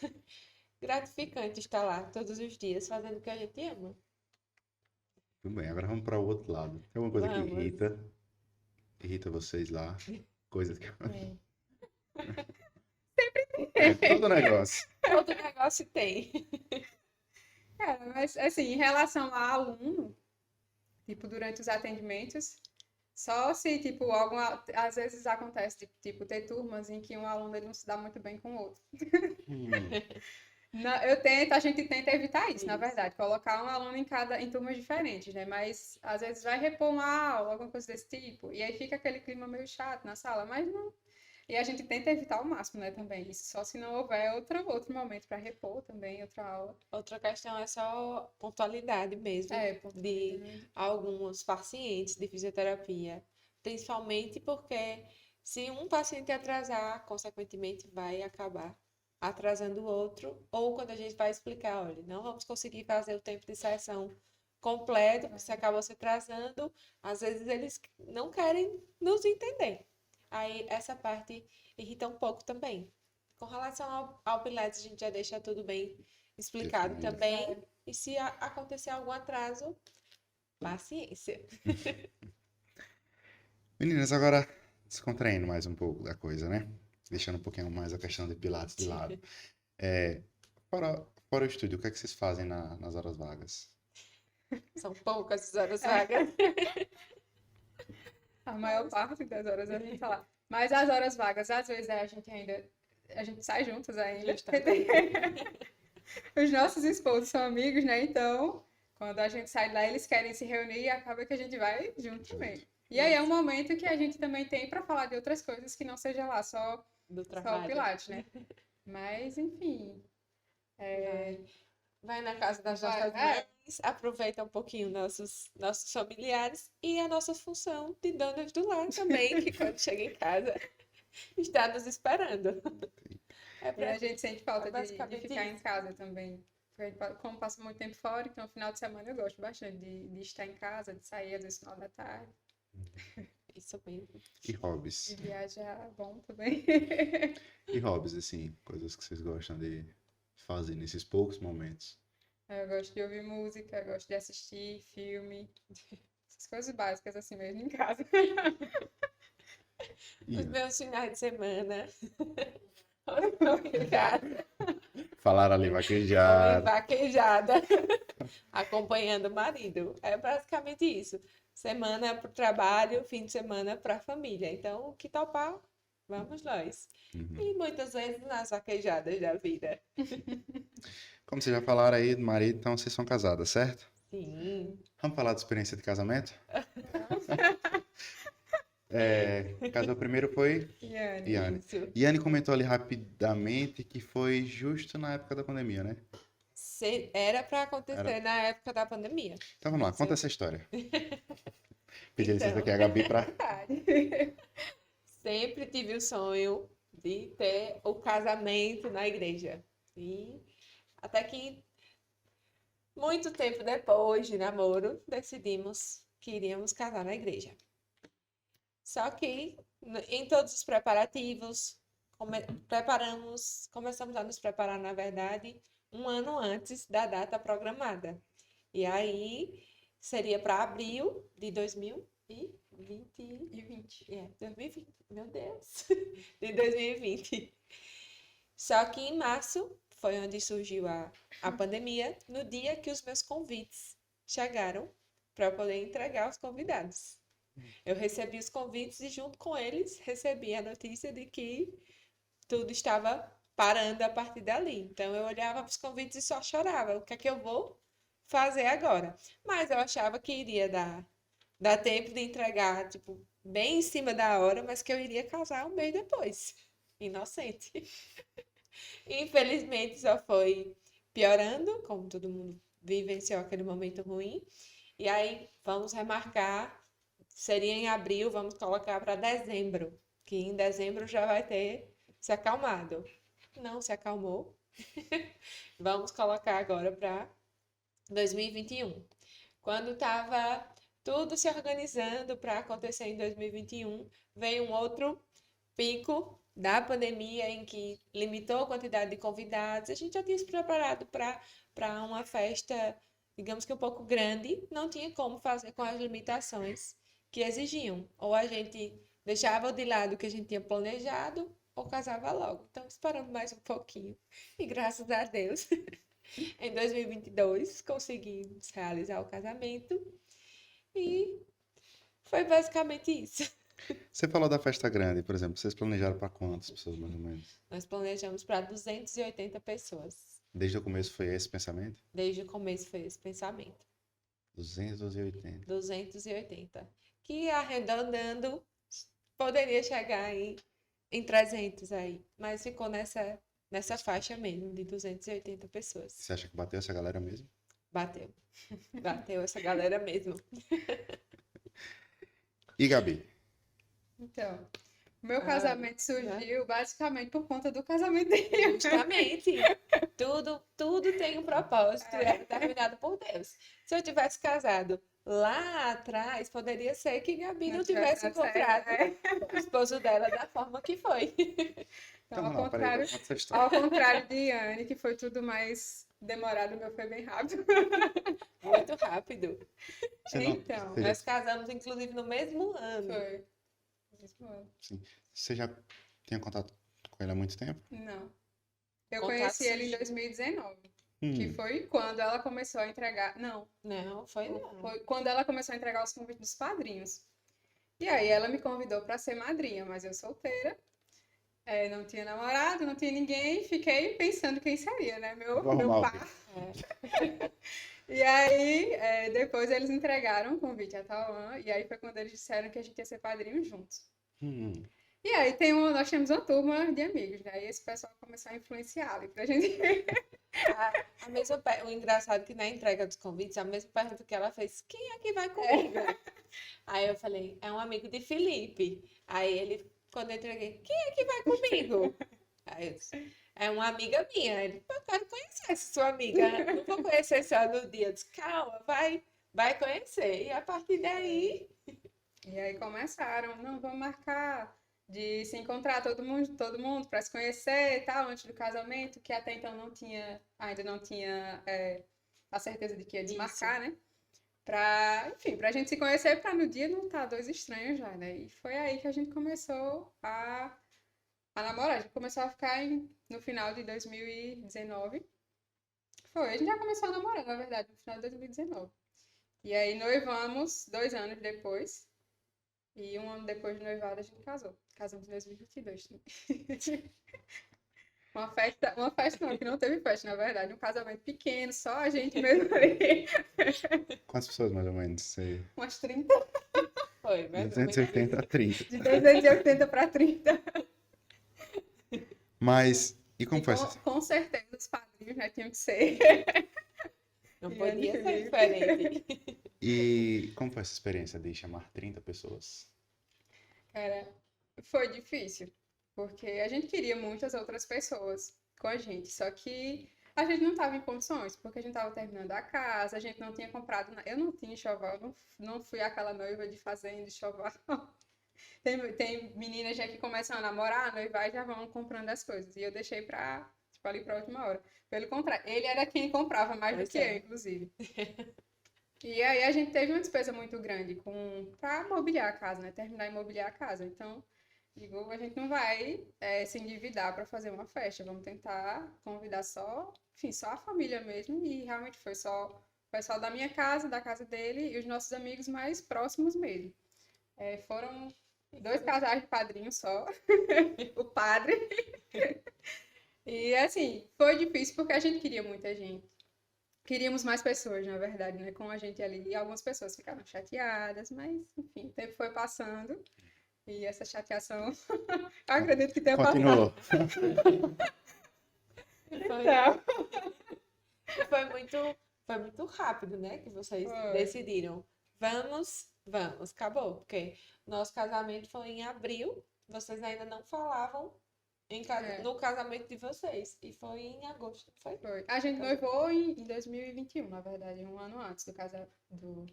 gratificante estar lá todos os dias fazendo o que a gente ama. Tudo bem, agora vamos para o outro lado. Tem alguma coisa que irrita vocês lá? Coisas que. Sempre tem. Todo negócio. Todo negócio tem. Mas, assim, em relação a aluno, tipo, durante os atendimentos, só se, tipo, às vezes acontece, tipo, ter turmas em que um aluno ele não se dá muito bem com o outro. A gente tenta evitar isso, na verdade, colocar um aluno em turmas diferentes, né? Mas às vezes vai repor uma aula, alguma coisa desse tipo, e aí fica aquele clima meio chato na sala, mas não. E a gente tenta evitar ao máximo, né, também. Isso só se não houver outro momento para repor também, outra aula. Outra questão é só pontualidade mesmo de alguns pacientes de fisioterapia, principalmente porque se um paciente atrasar, consequentemente vai acabar atrasando o outro, ou quando a gente vai explicar, olha, não vamos conseguir fazer o tempo de sessão completo, porque você acabou se atrasando, às vezes eles não querem nos entender. Aí essa parte irrita um pouco também. Com relação ao Pilates, a gente já deixa tudo bem explicado Definido. também. E se acontecer algum atraso, paciência. Meninas, agora descontraindo mais um pouco da coisa, né? Deixando um pouquinho mais a questão de Pilates de lado. É, fora o estúdio, o que é que vocês fazem nas horas vagas? São poucas as horas vagas. A maior parte das horas a gente tá lá. Mas as horas vagas, às vezes a gente sai juntas ainda. Justamente. Os nossos esposos são amigos, né? Então, quando a gente sai de lá, eles querem se reunir e acaba que a gente vai junto também. E aí é um momento que a gente também tem para falar de outras coisas que não seja lá só Do o trabalho. Pilates, né? Mas, enfim. Vai na casa das Vai, nossas mães, aproveita um pouquinho nossos familiares e a nossa função de donas do lar também, que quando chega em casa está nos esperando. É E pra a gente sente falta de basicamente ficar em isso. casa também. Como passa muito tempo fora, então no final de semana eu gosto bastante de estar em casa, de sair às vezes no final da tarde, Isso mesmo. E hobbies? de viajar, bom também. E hobbies, assim, coisas que vocês gostam de fazer nesses poucos momentos. Eu gosto de ouvir música, eu gosto de assistir filme, essas coisas básicas assim mesmo em casa. E, Os meus finais de semana. Estou em casa, falaram ali estou vaquejado. vaquejada, acompanhando o marido. É basicamente isso. Semana para o trabalho, fim de semana para a família. Então, o que topar, vamos nós. Uhum. E muitas vezes nas vaquejadas da vida. Como vocês já falaram aí do marido, então vocês são casadas, certo? Sim. Vamos falar da experiência de casamento? Casou primeiro foi Yane. Yane. Isso. Yane comentou ali rapidamente que foi justo na época da pandemia, né? Era para acontecer na época da pandemia. Então vamos lá, Isso. conta essa história. Pedir licença Então. aqui a Gabi para Sempre tive o sonho de ter o casamento na igreja. E até que, muito tempo depois de namoro, decidimos que iríamos casar na igreja. Só que, em todos os preparativos, começamos a nos preparar, na verdade, um ano antes da data programada. E aí, seria para abril de 2020. 2020. Meu Deus. De 2020. Só que em março foi onde surgiu a pandemia, no dia que os meus convites chegaram para eu poder entregar os convidados. Eu recebi os convites e junto com eles recebi a notícia de que tudo estava parando a partir dali. Então eu olhava para os convites e só chorava. O que é que eu vou fazer agora? Mas eu achava que iria dar tempo de entregar, tipo, bem em cima da hora, mas que eu iria casar um mês depois. Inocente. Infelizmente só foi piorando, como todo mundo vivenciou aquele momento ruim. E aí vamos remarcar, seria em abril, vamos colocar para dezembro, que em dezembro já vai ter se acalmado. Não se acalmou. Vamos colocar agora para 2021. Quando estava tudo se organizando para acontecer em 2021, veio um outro pico da pandemia em que limitou a quantidade de convidados. A gente já tinha se preparado para uma festa, digamos que um pouco grande, não tinha como fazer com as limitações que exigiam. Ou a gente deixava de lado o que a gente tinha planejado, ou casava logo. Então, esperamos mais um pouquinho. E graças a Deus, em 2022, conseguimos realizar o casamento. E foi basicamente isso. Você falou da festa grande, por exemplo. Vocês planejaram para quantas pessoas, mais ou menos? Nós planejamos para 280 pessoas. Desde o começo foi esse pensamento? Desde o começo foi esse pensamento. 280. 280. Que arredondando poderia chegar em 300 aí. Mas ficou nessa faixa mesmo, de 280 pessoas. Você acha que bateu essa galera mesmo? Bateu. Bateu essa galera mesmo. E Gabi? Então, meu Ah, casamento surgiu basicamente por conta do casamento dele. Justamente. Tudo tem um propósito e é determinado por Deus. Se eu tivesse casado lá atrás, poderia ser que Gabi não tivesse dado encontrado certo, né? o esposo dela da forma que foi. Então, Não, peraí, conta essa história. ao contrário de Anne, que foi tudo mais demorado, o meu foi bem rápido. Muito rápido. Você não- Então, você já- Nós casamos, inclusive, no mesmo ano. foi. Mesmo ano. Você já tinha contato com ele há muito tempo? Não. Eu Contato conheci ele em surgiu. 2019, que Hum, foi quando ela começou a entregar. Não, Não, foi não. foi quando ela começou a entregar os convites dos padrinhos. E aí ela me convidou para ser madrinha, mas eu solteira, não tinha namorado, não tinha ninguém, fiquei pensando quem seria, né? Vou Meu arrumar par. É. E aí, depois eles entregaram o convite a Tauan, e aí foi quando eles disseram que a gente ia ser padrinho juntos. hum. E aí nós temos uma turma de amigos, né? E esse pessoal começou a influenciar ali pra gente. A mesma, o engraçado é que na entrega dos convites, a mesma pergunta que ela fez, quem é que vai comigo? Aí eu falei, é um amigo de Felipe. Aí ele, quando eu entreguei, quem é que vai comigo? Aí eu disse, é uma amiga minha. Ele, eu quero conhecer essa sua amiga. Não vou conhecer só no dia. Eu disse, calma, vai conhecer. E a partir daí, E aí começaram, não, vamos marcar de se encontrar todo mundo para se conhecer e tal, antes do casamento, que até então ainda não tinha a certeza de que ia desmarcar, né? Enfim, pra gente se conhecer, pra no dia não estar dois estranhos já, né? E foi aí que a gente começou a namorar. A gente começou a ficar no final de 2019. Foi, a gente já começou a namorar, na verdade, no final de 2019. E aí noivamos 2 anos depois. E 1 ano depois de noivado a gente casou. Casamos em 2022 também. Uma festa não, que não teve festa, na verdade. Um casamento pequeno, só a gente mesmo ali. Quantas pessoas mais ou menos? Você... Umas 30. foi. Mas 280 a 30. De 280 para 30. Mas, e como E foi essa? com certeza os padrinhos, né, tinham que ser. não E podia Anne ser Felipe. diferente. E como foi essa experiência de chamar 30 pessoas? Cara, foi difícil, porque a gente queria muitas outras pessoas com a gente, só que a gente não estava em condições, porque a gente estava terminando a casa, a gente não tinha comprado, eu não tinha enxoval, não fui aquela noiva de fazenda, enxoval. Tem meninas já que começam a namorar, noivar e já vão comprando as coisas, e eu deixei tipo, ali pra última hora. Pelo contrário, ele era quem comprava mais do Pois que é. eu, inclusive. E aí a gente teve uma despesa muito grande para mobiliar a casa, né? Terminar e mobiliar a casa. Então, digo, a gente não vai se endividar para fazer uma festa. Vamos tentar convidar só a família mesmo. E realmente foi só o pessoal da minha casa, da casa dele e os nossos amigos mais próximos mesmo. Foram 2 casais de padrinhos só, o padre. E assim, foi difícil porque a gente queria muita gente. Queríamos mais pessoas, na verdade, né, com a gente ali. E algumas pessoas ficaram chateadas, mas, enfim, o tempo foi passando. E essa chateação, eu acredito que tenha Continuou. passado. Foi muito rápido, né? Que vocês Foi. decidiram. Vamos, acabou. Porque nosso casamento foi em abril, vocês ainda não falavam no casamento de vocês. E foi em agosto, não foi? Foi. A gente noivou em 2021, na verdade, 1 ano antes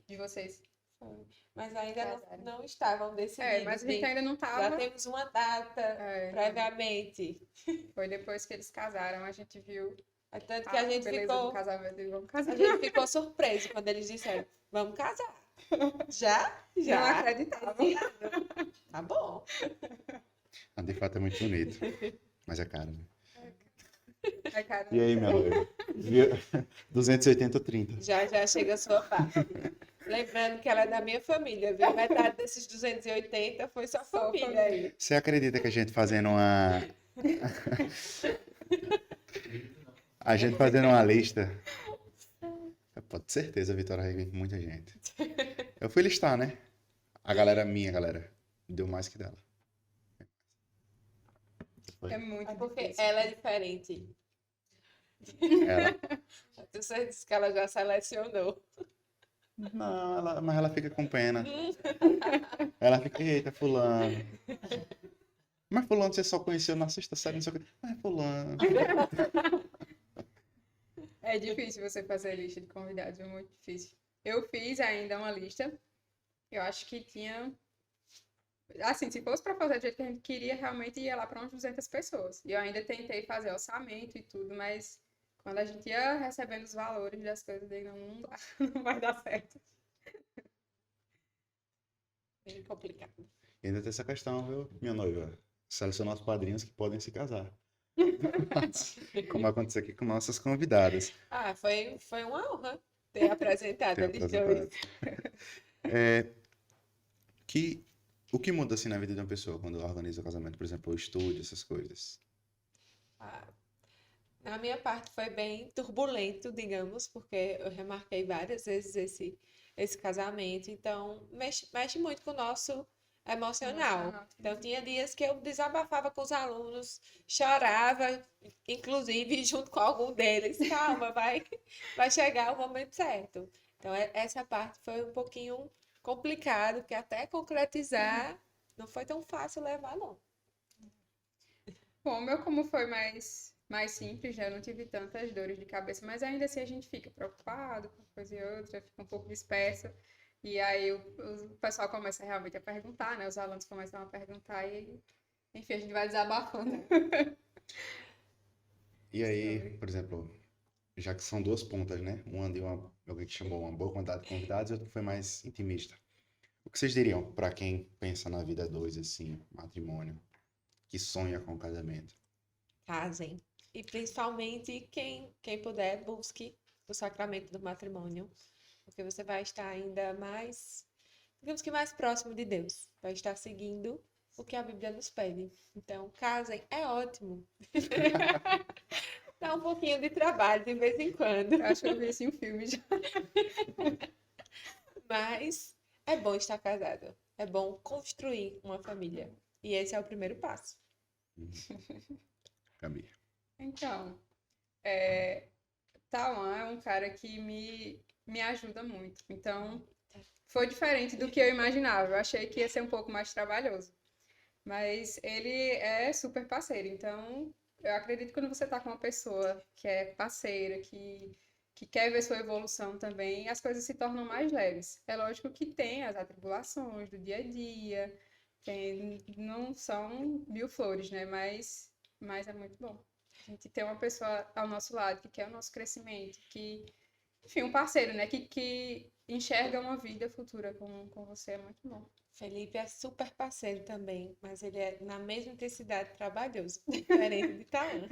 de vocês. Foi. Mas ainda Casaram. não estavam decididos. Mas a gente ainda não Já tava. temos uma data previamente. Foi depois que eles casaram, a gente viu Tanto que a gente beleza ficou. do casamento e vamos casar. A gente ficou surpreso quando eles disseram, vamos casar. Já? Não acreditava. Tá bom. Ah, de fato é muito bonito. Mas é caro, né? Ai, cara, E aí, minha noiva? 280 ou 30? Já chega a sua parte. Lembrando que ela é da minha família, viu? Metade desses 280 foi sua Só família família. aí. Você acredita que a gente fazendo uma. A gente fazendo uma lista. Pode ter certeza, a Vitória vai vir com muita gente. Eu fui listar, né? Minha galera, deu mais que dela. É muito É porque difícil. ela é diferente. Ela. Você disse que ela já selecionou. Não, mas ela fica com pena. Ela fica, eita, fulano. Mas fulano você só conheceu na sexta série, não sei o que. Mas fulano. É difícil você fazer lista de convidados, é muito difícil. Eu fiz ainda uma lista. Eu acho que tinha. Assim, se fosse para fazer do jeito que a gente queria, realmente ia lá para umas 200 pessoas. E eu ainda tentei fazer orçamento e tudo, mas quando a gente ia recebendo os valores das coisas, daí não dá, não vai dar certo. Bem complicado. E ainda tem essa questão, viu, minha noiva? Selecionar os padrinhos que podem se casar. Como aconteceu aqui com nossas convidadas. Ah, foi uma honra ter apresentado Ter eles apresentado. dois. O que muda assim na vida de uma pessoa quando organiza o casamento? Por exemplo, o estúdio, essas coisas. Ah, na minha parte foi bem turbulento, digamos, porque eu remarquei várias vezes esse casamento, então mexe muito com o nosso emocional. Emocional. Então tinha dias que eu desabafava com os alunos, chorava, inclusive junto com algum deles, calma, vai chegar o momento certo. Então essa parte foi um pouquinho complicado, porque até concretizar não foi tão fácil levar, não. Bom, o meu como foi mais simples, já não tive tantas dores de cabeça, mas ainda assim a gente fica preocupado com uma coisa e outra, fica um pouco disperso. E aí o pessoal começa realmente a perguntar, né? Os alunos começam a perguntar e, enfim, a gente vai desabafando. E aí, por exemplo, já que são duas pontas, né? Alguém que chamou uma boa quantidade de convidados e outro que foi mais intimista. O que vocês diriam para quem pensa na vida a dois, assim, matrimônio, que sonha com o casamento? Casem. E principalmente quem puder, busque o sacramento do matrimônio, porque você vai estar ainda mais, digamos que mais próximo de Deus. Vai estar seguindo o que a Bíblia nos pede. Então, casem, é ótimo. Dá um pouquinho de trabalho de vez em quando, Eu acho que eu vi assim um filme já. mas é bom estar casado. É bom construir uma família. E esse é o primeiro passo. Gabi. Então, Tawan é um cara que me ajuda muito. Então, foi diferente do que eu imaginava. Eu achei que ia ser um pouco mais trabalhoso. Mas ele é super parceiro. Então, eu acredito que quando você tá com uma pessoa que é parceira, que quer ver sua evolução também, as coisas se tornam mais leves. É lógico que tem as atribulações do dia a dia, não são mil flores, né? Mas é muito bom. A gente ter uma pessoa ao nosso lado que quer o nosso crescimento, enfim, um parceiro, né? Que enxerga uma vida futura com você é muito bom. Felipe é super parceiro também, mas ele é na mesma intensidade trabalhoso, diferente de Talan.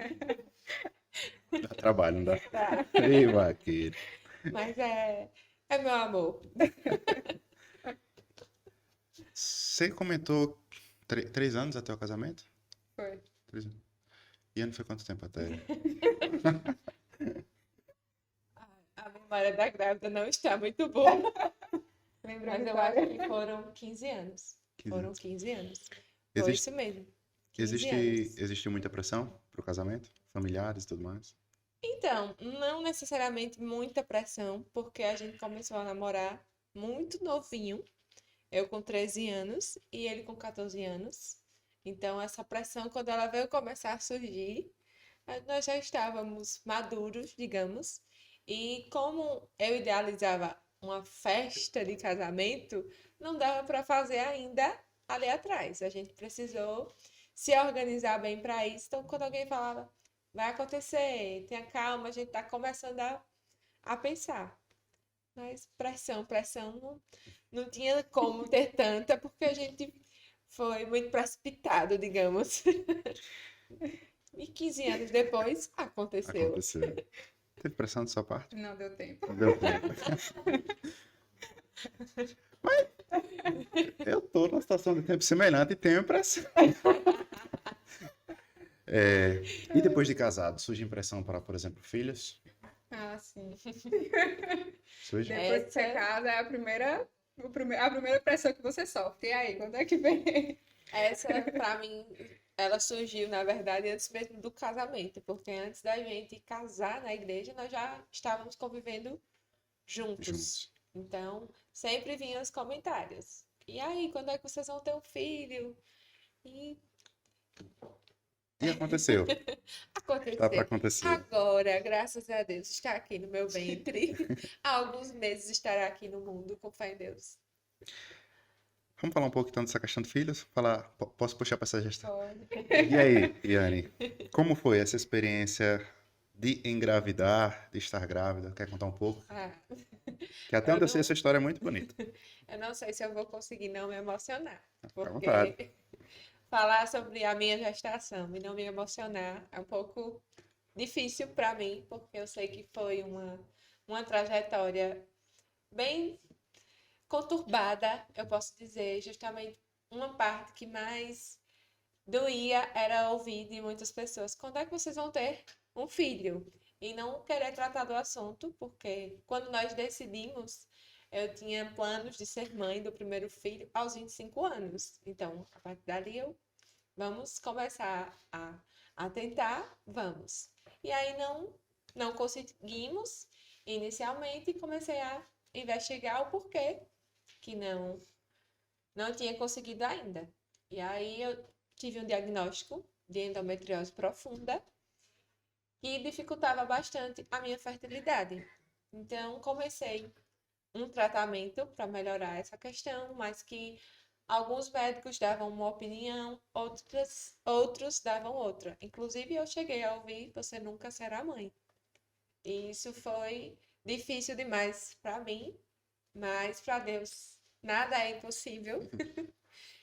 Dá trabalho, não dá? Tá? Ei, vaqueiro. Mas é meu amor. Você comentou 3 anos até o casamento? Foi. 3 anos. E ano foi quanto tempo até? A memória da grávida não está muito boa, Lembrando mas eu da- acho que foram 15 anos. 15 Foram anos. 15 anos. Foi Existe, isso mesmo. 15 anos. existe muita pressão pro casamento? Familiares e tudo mais? Então, não necessariamente muita pressão, porque a gente começou a namorar muito novinho, eu com 13 anos e ele com 14 anos. Então, essa pressão, quando ela veio começar a surgir, nós já estávamos maduros, digamos, e como eu idealizava uma festa de casamento, não dava para fazer ainda ali atrás. A gente precisou se organizar bem para isso. Então, quando alguém falava, vai acontecer, tenha calma, a gente está começando a pensar. Mas pressão não tinha como ter tanta, porque a gente foi muito precipitado, digamos. E 15 anos depois, aconteceu. Aconteceu. Teve pressão de sua parte? Não deu tempo. Não deu tempo. Eu tô numa situação de tempo semelhante e tenho impressão. É, e depois de casado, surge impressão para, por exemplo, filhos? Ah, sim. Surge? Depois que você Essa, casa, é a primeira pressão que você sofre. E aí, quando é que vem? essa pra mim, ela surgiu, na verdade, antes mesmo do casamento, porque antes da gente casar na igreja, nós já estávamos convivendo juntos. Juntos. Então, sempre vinham os comentários. E aí, quando é que vocês vão ter um filho? E E aconteceu. Está para aconteceu. acontecer. Agora, graças a Deus, está aqui no meu ventre. Há alguns meses estará aqui no mundo, com fé em Deus. Vamos falar um pouco então dessa questão de filhos? Posso puxar para essa gestão? Pode. E aí, Iane, como foi essa experiência de engravidar, de estar grávida? Quer contar um pouco? Ah, Que até eu onde eu sei, não, essa história é muito bonita. eu não sei se eu vou conseguir não me emocionar, Fica à vontade. porque falar sobre a minha gestação e não me emocionar é um pouco difícil para mim, porque eu sei que foi uma trajetória bem conturbada, eu posso dizer, justamente uma parte que mais doía era ouvir de muitas pessoas, quando é que vocês vão ter um filho? E não querer tratar do assunto, porque quando nós decidimos, eu tinha planos de ser mãe do primeiro filho aos 25 anos. Então, a partir dali vamos começar a tentar, vamos. E aí não conseguimos inicialmente, comecei a investigar o porquê que não tinha conseguido ainda. E aí eu tive um diagnóstico de endometriose profunda que dificultava bastante a minha fertilidade. Então comecei um tratamento para melhorar essa questão, mas que alguns médicos davam uma opinião, outros davam outra. Inclusive eu cheguei a ouvir: você nunca será mãe. E isso foi difícil demais para mim, mas para Deus nada é impossível.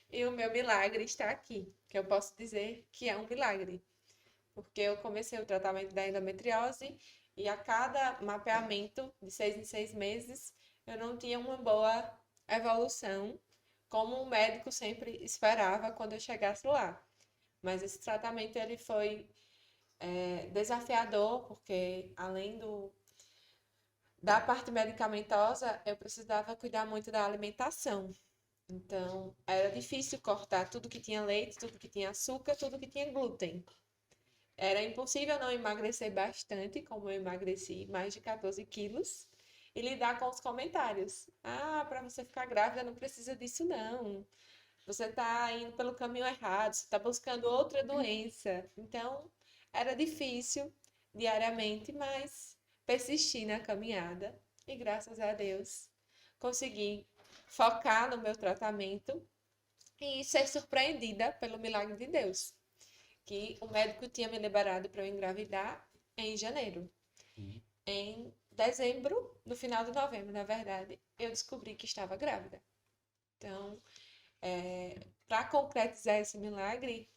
E o meu milagre está aqui, que eu posso dizer que é um milagre, porque eu comecei o tratamento da endometriose e a cada mapeamento de 6 em 6 meses eu não tinha uma boa evolução, como o médico sempre esperava quando eu chegasse lá. Mas esse tratamento ele foi desafiador, porque além da parte medicamentosa, eu precisava cuidar muito da alimentação. Então, era difícil cortar tudo que tinha leite, tudo que tinha açúcar, tudo que tinha glúten. Era impossível não emagrecer bastante, como eu emagreci mais de 14 quilos, e lidar com os comentários. Ah, para você ficar grávida não precisa disso, não. Você está indo pelo caminho errado, você está buscando outra doença. Então, era difícil diariamente, mas persisti na caminhada e, graças a Deus, consegui focar no meu tratamento e ser surpreendida pelo milagre de Deus, que o médico tinha me liberado para eu engravidar em janeiro. Em dezembro, no final de novembro, na verdade, eu descobri que estava grávida. Então, para concretizar esse milagre,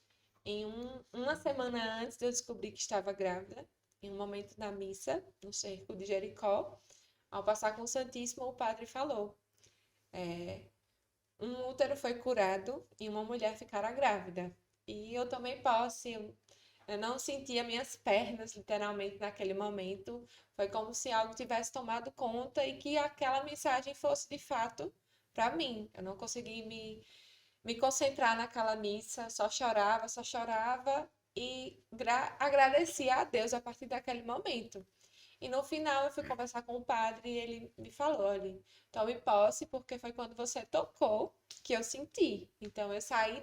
uma semana antes de eu descobrir que estava grávida, em um momento na missa, no cerco de Jericó, ao passar com o Santíssimo, o padre falou: um útero foi curado e uma mulher ficara grávida. E eu tomei posse, eu não sentia minhas pernas, literalmente, naquele momento. Foi como se algo tivesse tomado conta e que aquela mensagem fosse de fato para mim. Eu não consegui me concentrar naquela missa, só chorava e agradecia a Deus a partir daquele momento. E no final eu fui conversar com o padre e ele me falou: olha, tome posse, porque foi quando você tocou que eu senti. Então eu saí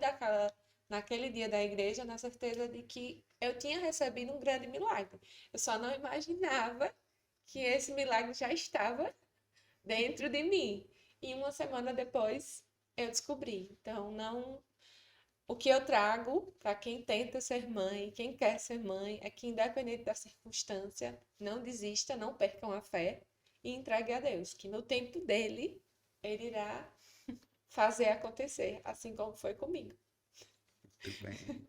naquele dia da igreja na certeza de que eu tinha recebido um grande milagre. Eu só não imaginava que esse milagre já estava dentro de mim. E uma semana depois eu descobri. Então não. O que eu trago para quem tenta ser mãe, quem quer ser mãe, é que, independente da circunstância, não desista, não percam a fé e entregue a Deus, que no tempo dele, ele irá fazer acontecer, assim como foi comigo. Muito bem.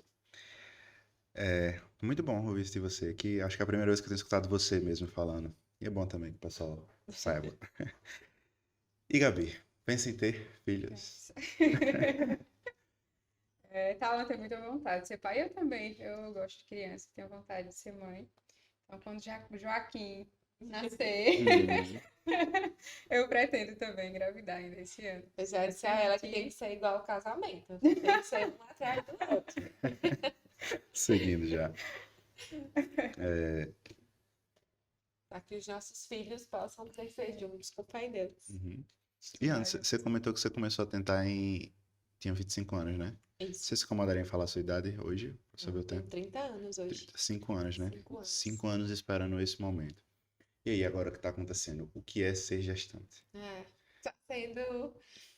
Muito bom ouvir isso de você, que acho que é a primeira vez que eu tenho escutado você mesmo falando. E é bom também que o pessoal saiba. E Gabi, pensa em ter filhos? Talon tem muita vontade de ser pai, eu também. Eu gosto de criança, tenho vontade de ser mãe. Então, quando Joaquim nascer, Hum, eu pretendo também engravidar ainda esse ano. Eu já disse a Assim ela que que- tem que ser igual ao casamento. Tem que ser um atrás do outro. seguindo já. Para que os nossos filhos possam crescer juntos com o pai deles. Uhum. E antes, você comentou que você começou a tentar em... Tinha 25 anos, né? Isso. Você se incomodaria em falar a sua idade hoje, para saber o Eu tenho tempo? 30 anos hoje. 5 anos, né? 5 anos. 5 anos esperando esse momento. E aí, agora o que está acontecendo? O que é ser gestante?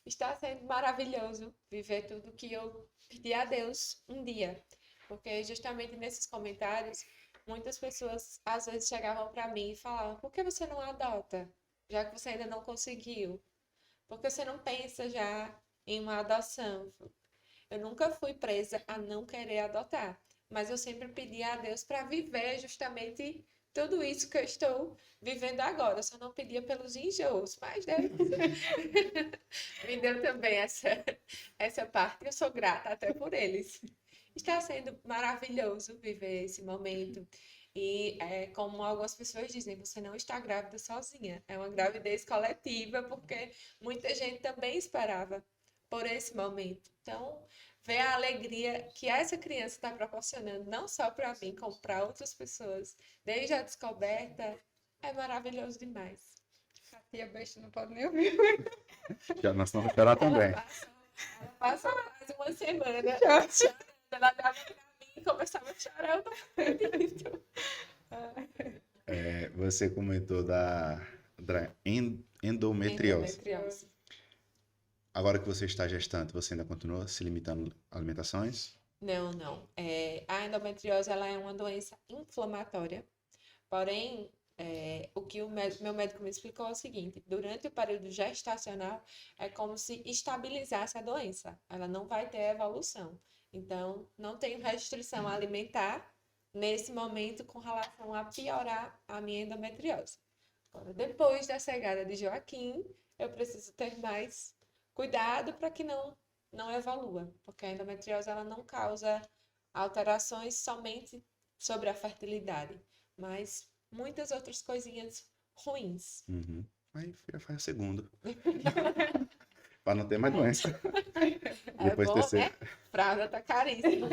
Está sendo maravilhoso viver tudo que eu pedi a Deus um dia. Porque justamente nesses comentários, muitas pessoas às vezes chegavam para mim e falavam: por que você não adota? Já que você ainda não conseguiu. Por que você não pensa já em uma adoção? Eu nunca fui presa a não querer adotar, mas eu sempre pedi a Deus para viver justamente tudo isso que eu estou vivendo agora. Eu só não pedia pelos enjoos, mas Deus me deu também essa parte. Eu sou grata até por eles. Está sendo maravilhoso viver esse momento. E como algumas pessoas dizem, você não está grávida sozinha. É uma gravidez coletiva, porque muita gente também esperava por esse momento. Então, ver a alegria que essa criança está proporcionando, não só para mim, como para outras pessoas, desde a descoberta, é maravilhoso demais. A tia besta não pode nem ouvir. Já nós vamos chorar também. Ela passou mais uma semana chorando. Ela dava para mim e começava a chorar. Eu não acredito. Você comentou da endometriose. Endometriose. Agora que você está gestante, você ainda continua se limitando a alimentações? Não, não. A endometriose ela é uma doença inflamatória. Porém, o que meu médico me explicou é o seguinte: durante o período gestacional, é como se estabilizasse a doença. Ela não vai ter evolução. Então, não tenho restrição alimentar nesse momento com relação a piorar a minha endometriose. Agora, depois da chegada de Joaquim, eu preciso ter mais cuidado para que não evolua, porque a endometriose ela não causa alterações somente sobre a fertilidade, mas muitas outras coisinhas ruins. Uhum. Aí filha, faz o segundo. Para não ter mais doença. É Depois bom, terceiro. né? Fralda tá caríssima.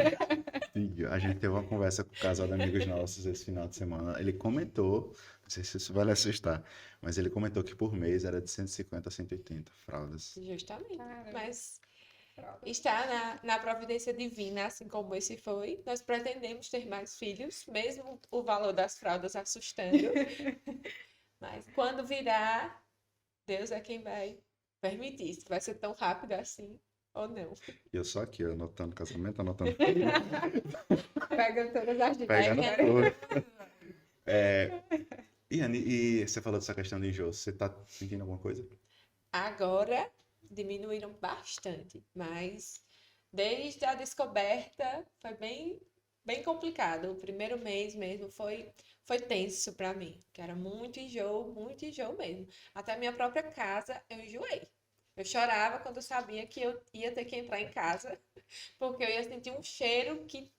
Filho, a gente teve uma conversa com um casal de amigos nossos esse final de semana. Ele comentou, não sei se isso vai lhe assustar, mas ele comentou que por mês era de 150 a 180 fraldas. Justamente. Caramba. Mas está na providência divina, assim como esse foi. Nós pretendemos ter mais filhos, mesmo o valor das fraldas assustando. Mas quando virá, Deus é quem vai permitir. Se vai ser tão rápido assim ou não. E eu só aqui, ó, anotando casamento, anotando Pegando todas as dicas. pegando Pega- tudo. Iane, e você falou dessa questão de enjoo, você tá sentindo alguma coisa? Agora diminuíram bastante, mas desde a descoberta foi bem complicado. O primeiro mês mesmo foi tenso para mim, que era muito enjoo mesmo. Até a minha própria casa eu enjoei. Eu chorava quando eu sabia que eu ia ter que entrar em casa, porque eu ia sentir um cheiro que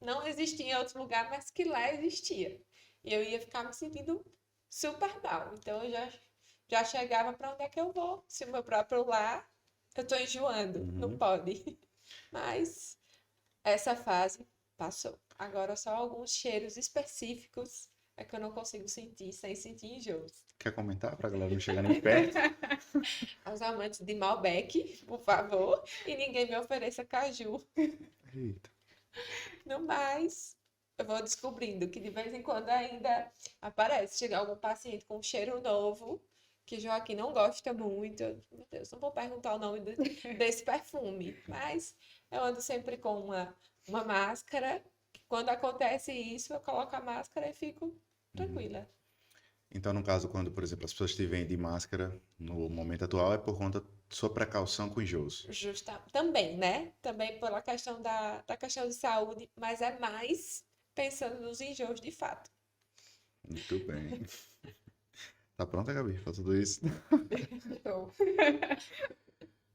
não existia em outro lugar, mas que lá existia. E eu ia ficar me sentindo super mal. Então eu já chegava para onde é que eu vou? Se o meu próprio lar, eu tô enjoando, não Uhum. pode. Mas essa fase passou. Agora só alguns cheiros específicos é que eu não consigo sentir sem sentir enjoos. Quer comentar pra galera não chegar nem perto? Aos amantes de Malbec, por favor, e ninguém me ofereça caju. Eita. No mais, eu vou descobrindo que de vez em quando ainda aparece. Chega algum paciente com um cheiro novo, que Joaquim não gosta muito. Meu Deus, não vou perguntar o nome desse perfume, mas eu ando sempre com uma máscara. Quando acontece isso, eu coloco a máscara e fico tranquila. Então, no caso, quando, por exemplo, as pessoas te veem de máscara no momento atual, é por conta da sua precaução com enjoos. Também, né? Também pela questão da questão de saúde, mas é mais pensando nos enjoos de fato. Muito bem. Tá pronta, Gabi, pra tudo isso? Tô.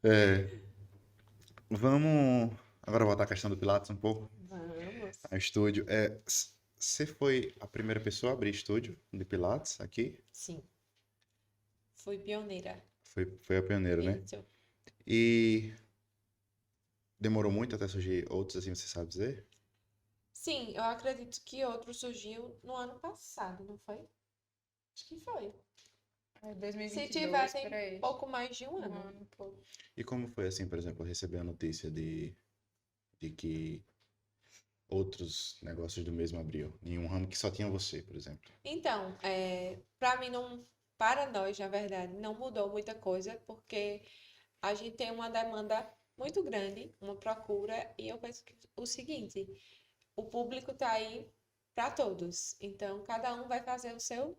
É, vamos agora voltar à questão do Pilates um pouco, Vamos. ao estúdio. Você foi a primeira pessoa a abrir estúdio de Pilates aqui? Sim. Fui pioneira. Foi a pioneira, né? Isso. E demorou muito até surgir outros, assim, você sabe dizer? Sim, eu acredito que outro surgiu no ano passado, não foi? Acho que foi. É Se 2022, tiver, tem peraí. pouco mais de um Um ano. ano, pô. E como foi, assim, por exemplo, receber a notícia de que outros negócios do mesmo abriu? Em um ramo que só tinha você, por exemplo. Então, para mim não, para nós, na verdade, não mudou muita coisa, porque a gente tem uma demanda muito grande, uma procura, e eu penso que o seguinte, o público está aí para todos. Então, cada um vai fazer o seu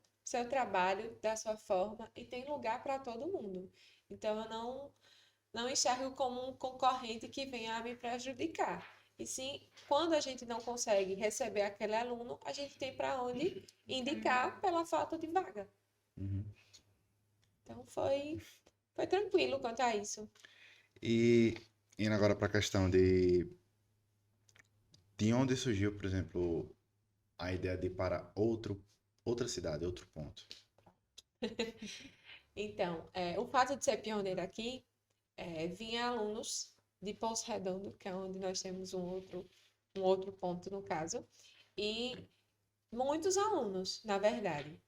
trabalho da sua forma e tem lugar para todo mundo. Então, eu não enxergo como um concorrente que venha a me prejudicar. E sim, quando a gente não consegue receber aquele aluno, a gente tem para onde indicar pela falta de vaga. Uhum. Então, foi tranquilo quanto a isso. E indo agora para a questão de onde surgiu, por exemplo, a ideia de ir para outra cidade, outro ponto. Então, o fato de ser pioneira aqui, vinha alunos de Pouso Redondo, que é onde nós temos um outro ponto no caso, e muitos alunos, na verdade.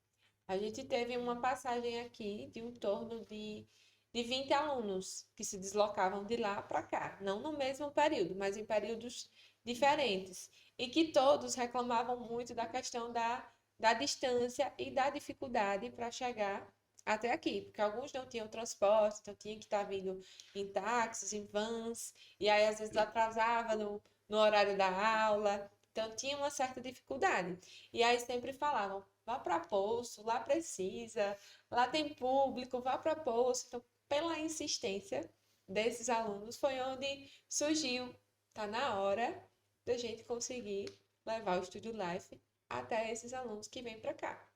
A gente teve uma passagem aqui de um torno de 20 alunos que se deslocavam de lá para cá, não no mesmo período, mas em períodos diferentes, e que todos reclamavam muito da questão da distância e da dificuldade para chegar até aqui, porque alguns não tinham transporte, então tinha que estar vindo em táxis, em vans, e aí às vezes atrasava no horário da aula, então tinha uma certa dificuldade. E aí sempre falavam, vá para Poço, lá precisa, lá tem público, vá para Poço. Então, pela insistência desses alunos, foi onde surgiu, tá na hora da gente conseguir levar o Estúdio Life até esses alunos que vêm para cá.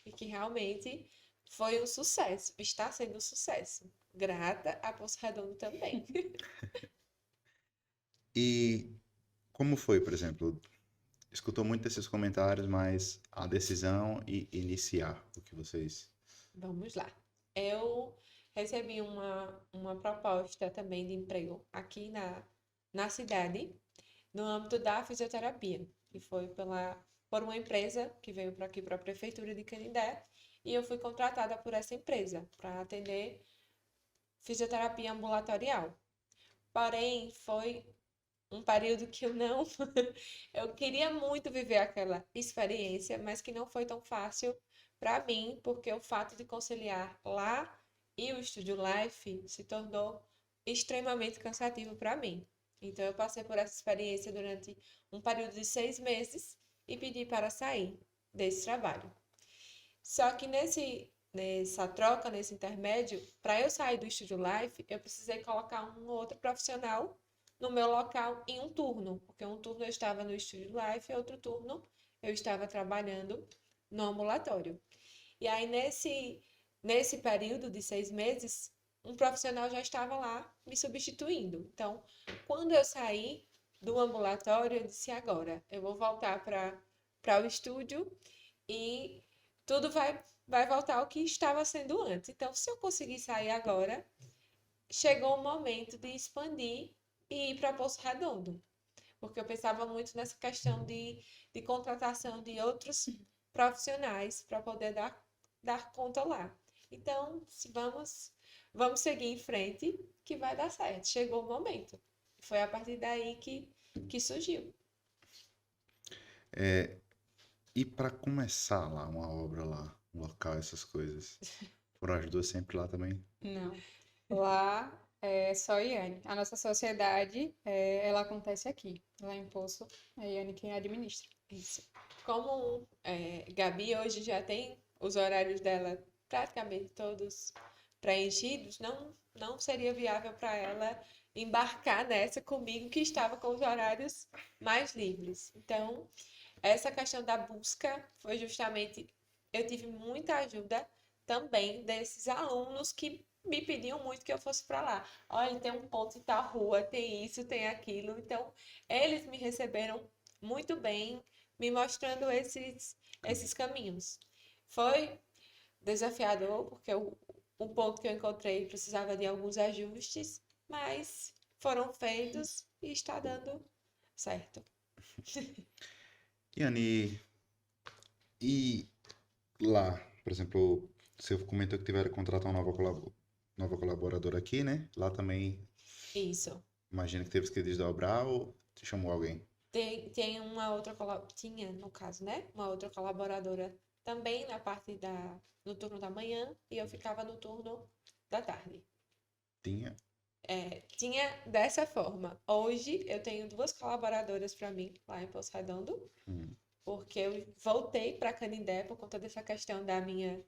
E que realmente foi um sucesso, está sendo um sucesso. Grata a Poço Redondo também. E como foi, por exemplo, escutou muito desses comentários, mas a decisão e iniciar o que vocês... Vamos lá. Eu recebi uma proposta também de emprego aqui na cidade, no âmbito da fisioterapia, que foi por uma empresa que veio para aqui para a Prefeitura de Canindé, e eu fui contratada por essa empresa para atender fisioterapia ambulatorial. Porém, foi um período que eu não. Eu queria muito viver aquela experiência, mas que não foi tão fácil para mim, porque o fato de conciliar lá e o Estúdio Life se tornou extremamente cansativo para mim. Então, eu passei por essa experiência durante um período de 6 meses e pedi para sair desse trabalho. Só que nessa troca, nesse intermédio, para eu sair do Estúdio Life, eu precisei colocar um outro profissional no meu local em um turno, porque um turno eu estava no Estúdio Life e outro turno eu estava trabalhando no ambulatório. E aí, nesse período de 6 meses, um profissional já estava lá me substituindo. Então, quando eu saí do ambulatório, eu disse, agora, eu vou voltar para o estúdio e tudo vai voltar ao que estava sendo antes. Então, se eu conseguir sair agora, chegou o momento de expandir e ir para Poço Redondo. Porque eu pensava muito nessa questão de contratação de outros profissionais para poder dar conta lá. Então, vamos seguir em frente que vai dar certo. Chegou o momento. Foi a partir daí que surgiu. E para começar lá, uma obra lá, um local, essas coisas, foram as duas sempre lá também? Não. Lá é só Iane. A nossa sociedade, ela acontece aqui. Lá em Poço, é Iane quem administra. Isso. Como Gabi hoje já tem os horários dela praticamente todos preenchidos, não seria viável para ela embarcar nessa comigo que estava com os horários mais livres. Então, essa questão da busca foi justamente, eu tive muita ajuda também desses alunos que me pediam muito que eu fosse para lá. Olha, tem um ponto em tal rua, tem isso, tem aquilo. Então, eles me receberam muito bem, me mostrando esses caminhos. Foi desafiador, porque o ponto que eu encontrei precisava de alguns ajustes, mas foram feitos e está dando certo. Yane, e lá, por exemplo, você comentou que tiveram que contratar uma nova colaboradora aqui, né? Lá também, Isso. imagino que teve que desdobrar ou te chamou alguém? Tem uma outra, tinha, no caso, né? Uma outra colaboradora também no turno da manhã e eu ficava no turno da tarde. Tinha. Tinha dessa forma. Hoje eu tenho duas colaboradoras para mim lá em Poço Redondo, Hum. porque eu voltei para Canindé por conta dessa questão da minha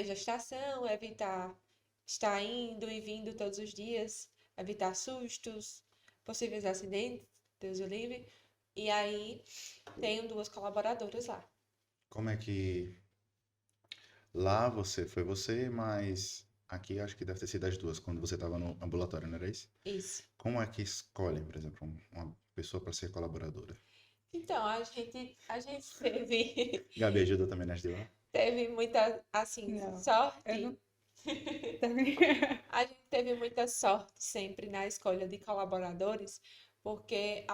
gestação, evitar estar indo e vindo todos os dias, evitar sustos, possíveis acidentes, Deus o livre. E aí tenho duas colaboradoras lá. Como é que lá foi você, mas aqui acho que deve ter sido as duas, quando você estava no ambulatório, não era isso? Isso. Como é que escolhe, por exemplo, uma pessoa para ser colaboradora? Então, a gente teve, Gabi ajuda também nas de lá? teve muita, assim, Não, sorte. eu não. A gente teve muita sorte sempre na escolha de colaboradores, porque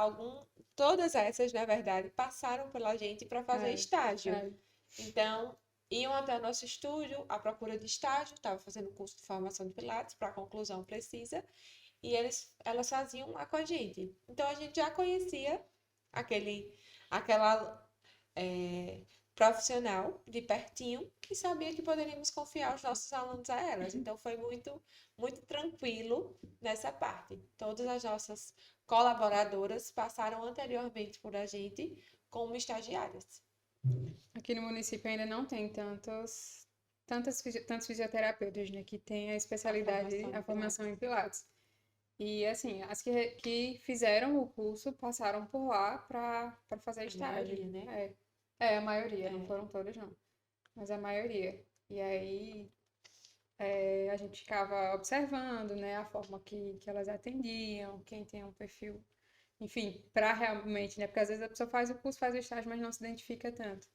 todas essas, na verdade, passaram pela gente para fazer É, estágio. é. Então, iam até o nosso estúdio à procura de estágio, estava fazendo curso de formação de Pilates, para conclusão precisa, e elas faziam lá com a gente. Então, a gente já conhecia aquela profissional de pertinho e sabia que poderíamos confiar os nossos alunos a elas. Então, foi muito, muito tranquilo nessa parte. Todas as nossas colaboradoras passaram anteriormente por a gente como estagiárias. Aqui no município ainda não tem tantos fisioterapeutas, né, que tem a especialidade, formação em a formação em Pilates. E assim, as que fizeram o curso passaram por lá para fazer estágio. maioria, né? A maioria, não foram todas não, mas a maioria. E aí a gente ficava observando, né, a forma que elas atendiam, quem tem um perfil, enfim, para realmente, né, porque às vezes a pessoa faz o curso, faz o estágio, mas não se identifica tanto.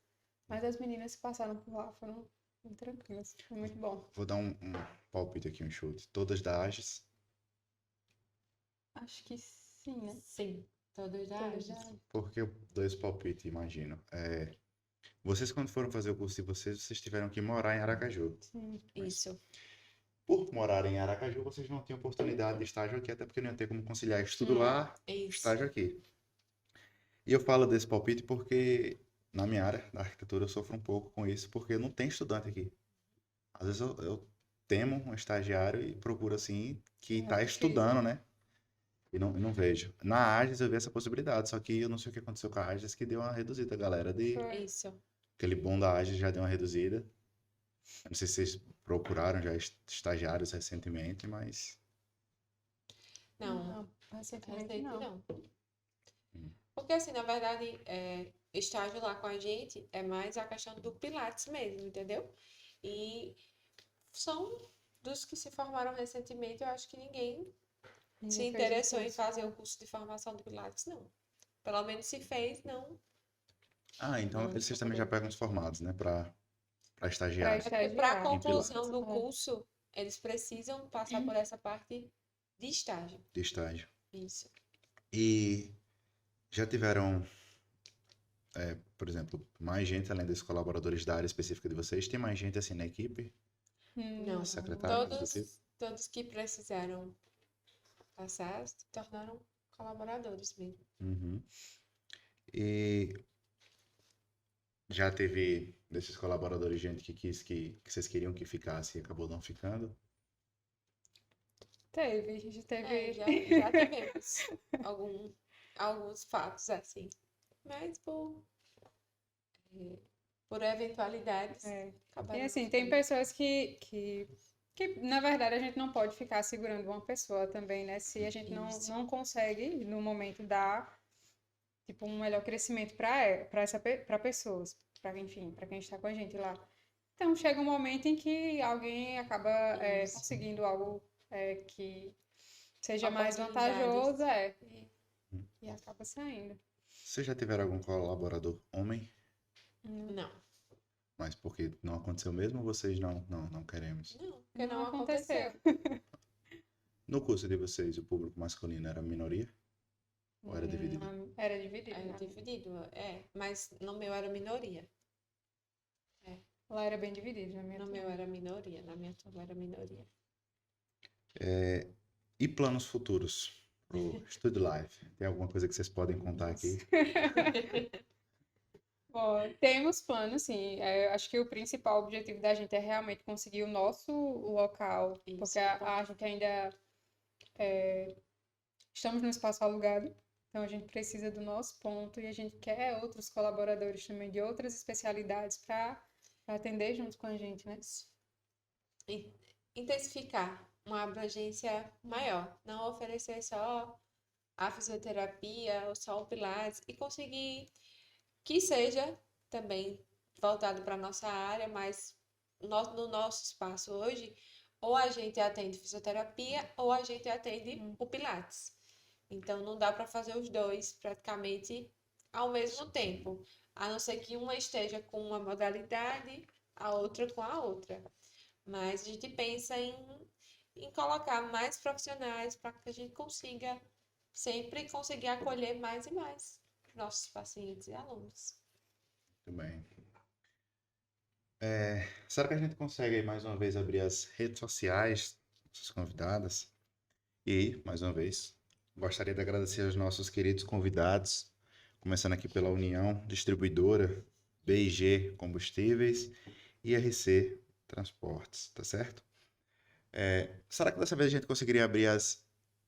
Mas as meninas que passaram por lá foram muito tranquilas, foi muito bom. Vou dar um palpite aqui, um chute. Todas da Agis. Acho que sim, né? Sim, todas da Todas Agis. já. Por que eu dou esse palpite, imagino? Vocês, quando foram fazer o curso de vocês tiveram que morar em Aracaju. Sim. Isso. Por morarem em Aracaju, vocês não tinham oportunidade de estágio aqui, até porque não ia ter como conciliar estudo lá, Isso. estágio aqui. E eu falo desse palpite porque na minha área da arquitetura eu sofro um pouco com isso, porque não tem estudante aqui. Às vezes eu temo um estagiário e procuro assim que está difícil. estudando, né? E não vejo. Na Agis eu vi essa possibilidade, só que eu não sei o que aconteceu com a Agis, que deu uma reduzida, galera. Foi. Isso. Aquele boom da Agis já deu uma reduzida. Eu não sei se vocês procuraram já estagiários recentemente, mas Não, Recentemente receita não. não. Hum. Porque assim, na verdade, estágio lá com a gente é mais a questão do Pilates mesmo, entendeu? E são dos que se formaram recentemente, eu acho que ninguém Não se fez o interessou em curso. fazer o curso de formação de Pilates, não. Pelo menos se fez, não. então Não vocês também já procurou. pegam os formados, né, para Para estagiário É porque para a estagiar. conclusão do É. curso, eles precisam passar por essa parte de estágio. de estágio. Isso. E já tiveram, por exemplo, mais gente além dos colaboradores da área específica de vocês? Tem mais gente assim na equipe? Não. Secretário, algo do tipo? Todos que precisaram passar se tornaram colaboradores mesmo. Uhum. E já teve desses colaboradores gente que quis que vocês queriam que ficasse e acabou não ficando? Teve, a gente teve. Já tivemos alguns fatos assim. Mas por eventualidades, É. E acabaram assim, não tem ficando. pessoas que, na verdade, a gente não pode ficar segurando uma pessoa também, né? Se a gente Isso. não consegue, no momento, dar, tipo, um melhor crescimento para pessoas, enfim, para quem está com a gente lá. Então, chega um momento em que alguém acaba conseguindo algo que seja mais Oportunidades. vantajoso, e acaba saindo. Vocês já tiveram algum colaborador homem? Não, Mas porque não aconteceu mesmo ou vocês não queremos? não, porque Não não aconteceu. aconteceu. No curso de vocês, o público masculino era minoria? Ou era dividido? Era dividido, Era né? dividido, mas no meu era minoria. Lá era bem dividido, na minha No turma. meu era minoria, na minha turma era minoria. E planos futuros pro Studio Life? Tem alguma coisa que vocês podem contar aqui? Bom, temos planos, sim. Eu acho que o principal objetivo da gente é realmente conseguir o nosso local, Isso, porque então. a gente ainda estamos num espaço alugado, então a gente precisa do nosso ponto e a gente quer outros colaboradores também de outras especialidades para atender junto com a gente, né? Intensificar uma abrangência maior, não oferecer só a fisioterapia ou só o Pilates e conseguir que seja também voltado para a nossa área, mas no nosso espaço hoje, ou a gente atende fisioterapia ou a gente atende o Pilates. Então não dá para fazer os dois praticamente ao mesmo tempo, a não ser que uma esteja com uma modalidade, a outra com a outra. Mas a gente pensa em colocar mais profissionais para que a gente consiga sempre conseguir acolher mais e mais nossos pacientes e alunos. Muito bem. Será que a gente consegue aí, mais uma vez abrir as redes sociais das convidadas? E, mais uma vez, gostaria de agradecer aos nossos queridos convidados, começando aqui pela União Distribuidora, BIG Combustíveis e RC Transportes, tá certo? Será que dessa vez a gente conseguiria abrir as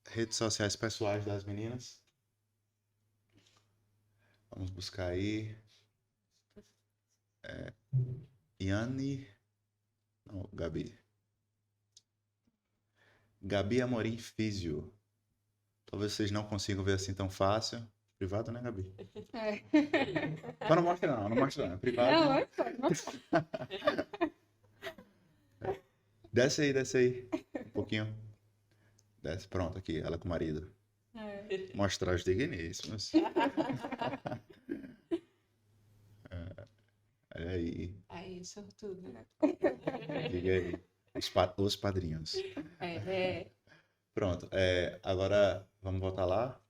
redes sociais pessoais das meninas? Vamos buscar aí. Iane. Não, Gabi. Gabi Amorim Físio. Talvez vocês não consigam ver assim tão fácil. Privado, né, Gabi? É. Mas não mostra não mostra não. É privado. Não, é pode mostrar. Desce aí. Um pouquinho. Desce, pronto, aqui, ela com o marido. Mostrar os digníssimos. Olha aí, Aí, sortudo. diga aí. Os padrinhos. É, Pronto, agora vamos voltar lá.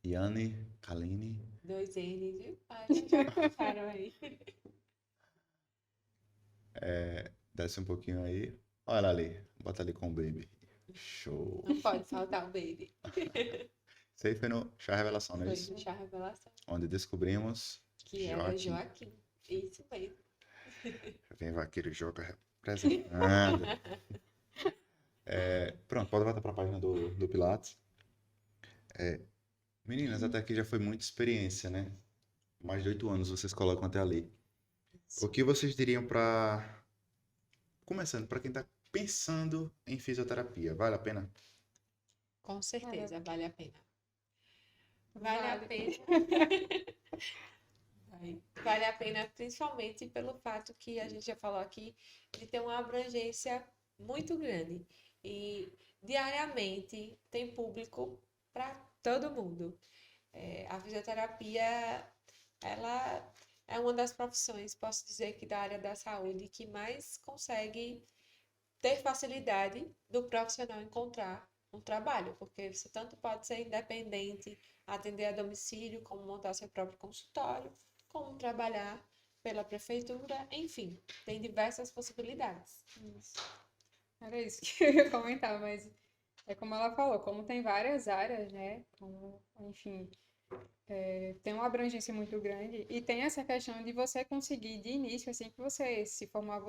Iane, Kaline. 2 N's, viu? Ah, já contaram aí. Desce um pouquinho aí. Olha ela ali, bota ali com o baby. Show. Não pode faltar o baby. Isso aí foi no Chá Revelação, não é Foi isso? no Chá Revelação. Onde descobrimos Que era Joaquim. Isso mesmo. Vem vaqueiro e joga representando. Pronto, pode voltar para a página do Pilates. Meninas, até aqui já foi muita experiência, né? Mais de 8 anos vocês colocam até ali. O que vocês diriam para... Começando, para quem está pensando em fisioterapia, vale a pena? Com certeza, vale a pena. Vale. Vale a pena. Vale a pena, principalmente pelo fato que a gente já falou aqui, de ter uma abrangência muito grande. E diariamente tem público para todo mundo. A fisioterapia, ela é uma das profissões, posso dizer que da área da saúde, que mais consegue ter facilidade do profissional encontrar um trabalho, porque você tanto pode ser independente, atender a domicílio, como montar seu próprio consultório, como trabalhar pela prefeitura, enfim, tem diversas possibilidades. Isso. Era isso que eu ia comentar, mas é como ela falou, como tem várias áreas, né? Enfim, tem uma abrangência muito grande e tem essa questão de você conseguir de início, assim que você se formar,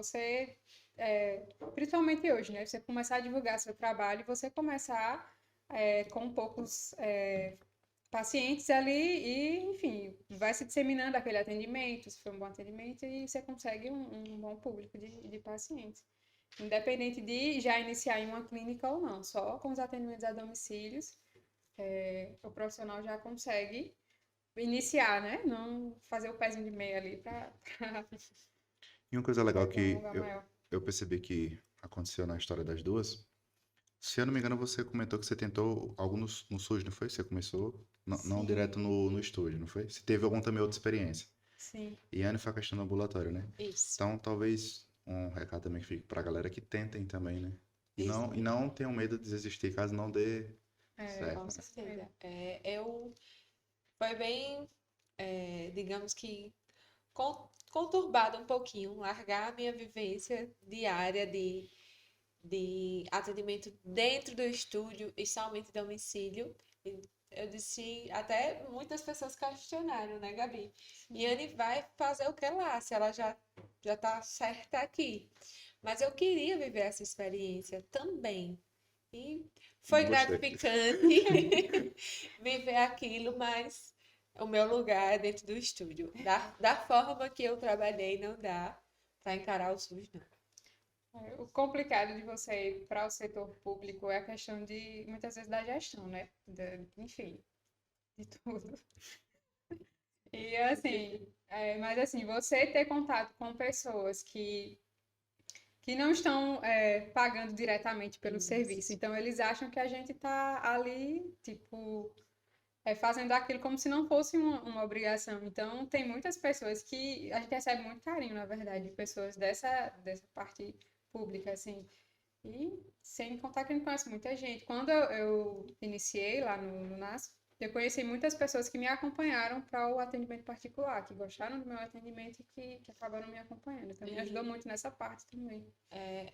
principalmente hoje, né? Você começar a divulgar seu trabalho e você começar com poucos pacientes ali e, enfim, vai se disseminando aquele atendimento, se for um bom atendimento, e você consegue um bom público de pacientes. Independente de já iniciar em uma clínica ou não, só com os atendimentos a domicílios, o profissional já consegue iniciar, né? Não fazer o pezinho de meia ali para... E uma coisa legal Vai ter um que lugar eu, maior. eu percebi que aconteceu na história das duas. Se eu não me engano, você comentou que você tentou algo no SUS, não foi? Você começou, não direto Sim, no estúdio, não foi? Você teve alguma também outra experiência. sim, E Anne foi a questão do ambulatório, né? Isso. Então, talvez um recado também que fique pra galera que tentem também, né? Isso. E não tenham medo de desistir caso não dê certo, Com né? certeza. Foi bem, digamos que, conturbado um pouquinho, largar a minha vivência diária de atendimento dentro do estúdio e somente domicílio. E eu disse, até muitas pessoas questionaram, né, Gabi? E Anne vai fazer o que lá, se ela já tá certa aqui. Mas eu queria viver essa experiência também. E foi Não gostei. gratificante viver aquilo, mas o meu lugar é dentro do estúdio. Da forma que eu trabalhei, não dá para encarar o SUS, não. O complicado de você ir para o setor público é a questão de, muitas vezes, da gestão, né? Enfim, de tudo. E assim, mas assim, você ter contato com pessoas que não estão pagando diretamente pelo serviço. Isso. Então, eles acham que a gente está ali, tipo, fazendo aquilo como se não fosse uma obrigação. Então, tem muitas pessoas que a gente recebe muito carinho, na verdade, de pessoas dessa parte pública, assim. E sem contar que a gente conhece muita gente. Quando eu iniciei lá no NASP, eu conheci muitas pessoas que me acompanharam para o atendimento particular, que gostaram do meu atendimento e que acabaram me acompanhando. Então, me ajudou muito nessa parte também.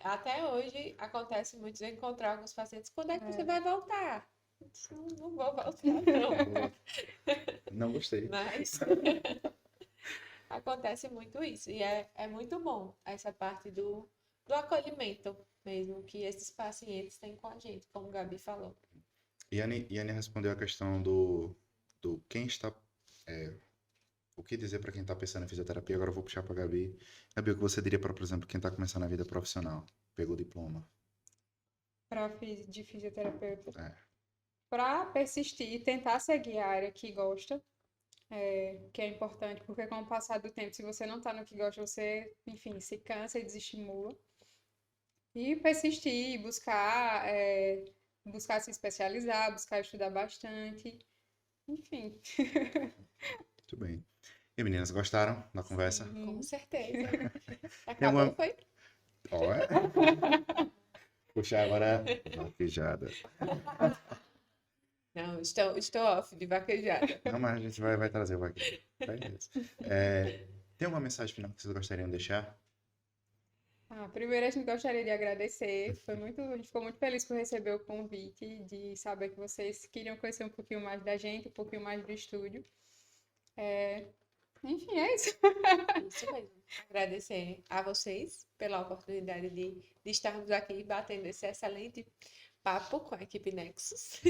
Até hoje acontece muito de eu encontrar alguns pacientes. Quando é que você vai voltar? Eu disse, não vou voltar, não. Não gostei. Mas acontece muito isso. E é muito bom essa parte do acolhimento mesmo que esses pacientes têm com a gente, como o Gabi falou. E Anne respondeu a questão do quem está. O que dizer para quem está pensando em fisioterapia? Agora eu vou puxar para Gabi. Gabi, o que você diria para, por exemplo, quem está começando a vida profissional? Pegou o diploma. De fisioterapeuta. É. Para persistir e tentar seguir a área que gosta, que é importante, porque com o passar do tempo, se você não está no que gosta, você, enfim, se cansa e desestimula. E persistir, buscar se especializar, buscar estudar bastante, enfim. Muito bem. E meninas, gostaram da conversa? Com certeza. Tem Acabou, uma. foi? Ó, é? Puxar agora a vaquejada. Não, estou off de vaquejada. Não, mas a gente vai trazer o vaquejada. Tem uma mensagem final que vocês gostariam de deixar? Primeiro a gente gostaria de agradecer. A gente ficou muito feliz por receber o convite, de saber que vocês queriam conhecer um pouquinho mais da gente, um pouquinho mais do estúdio. Enfim, é isso. Isso mesmo. Agradecer a vocês pela oportunidade de estarmos aqui batendo esse excelente papo com a equipe Nexus.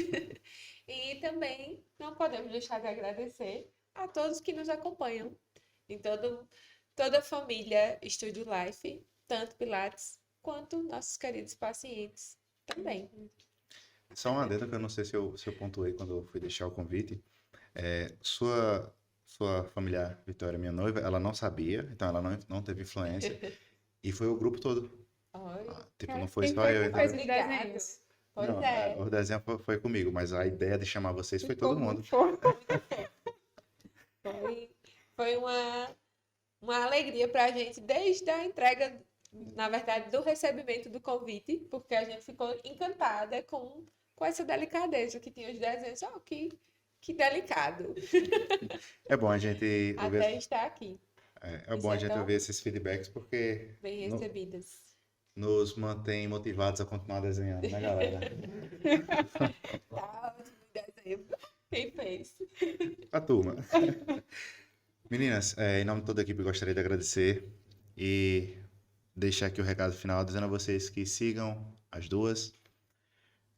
E também não podemos deixar de agradecer a todos que nos acompanham em toda a família Estúdio Life, tanto Pilates quanto nossos queridos pacientes também. Só uma adenda que eu não sei se eu pontuei quando eu fui deixar o convite. Sua familiar, Vitória, minha noiva, ela não sabia, então ela não teve influência. E foi o grupo todo. Oi. Tipo, não foi Quem só foi eu, que entendeu? fez os Obrigado. desenhos? Pois Não, é. o desenho foi comigo, mas a ideia de chamar vocês foi todo mundo. Foi uma alegria para a gente desde a entrega, na verdade, do recebimento do convite, porque a gente ficou encantada com essa delicadeza que tinha os desenhos. Oh, que delicado. É bom a gente ouvir, Até estar aqui, é bom a gente ouvir esses feedbacks porque bem recebidas. nos mantém motivados a continuar desenhando, né, galera? Tá ótimo o desenho. Quem fez? A turma. Meninas, em nome de toda a equipe, gostaria de agradecer e deixar aqui o recado final dizendo a vocês que sigam as duas,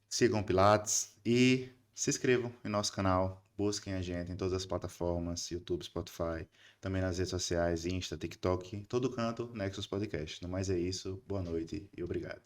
sigam o Pilates e se inscrevam em nosso canal, busquem a gente em todas as plataformas, YouTube, Spotify, também nas redes sociais, Insta, TikTok, em todo canto, Nexus Podcast. No mais é isso, boa noite e obrigado.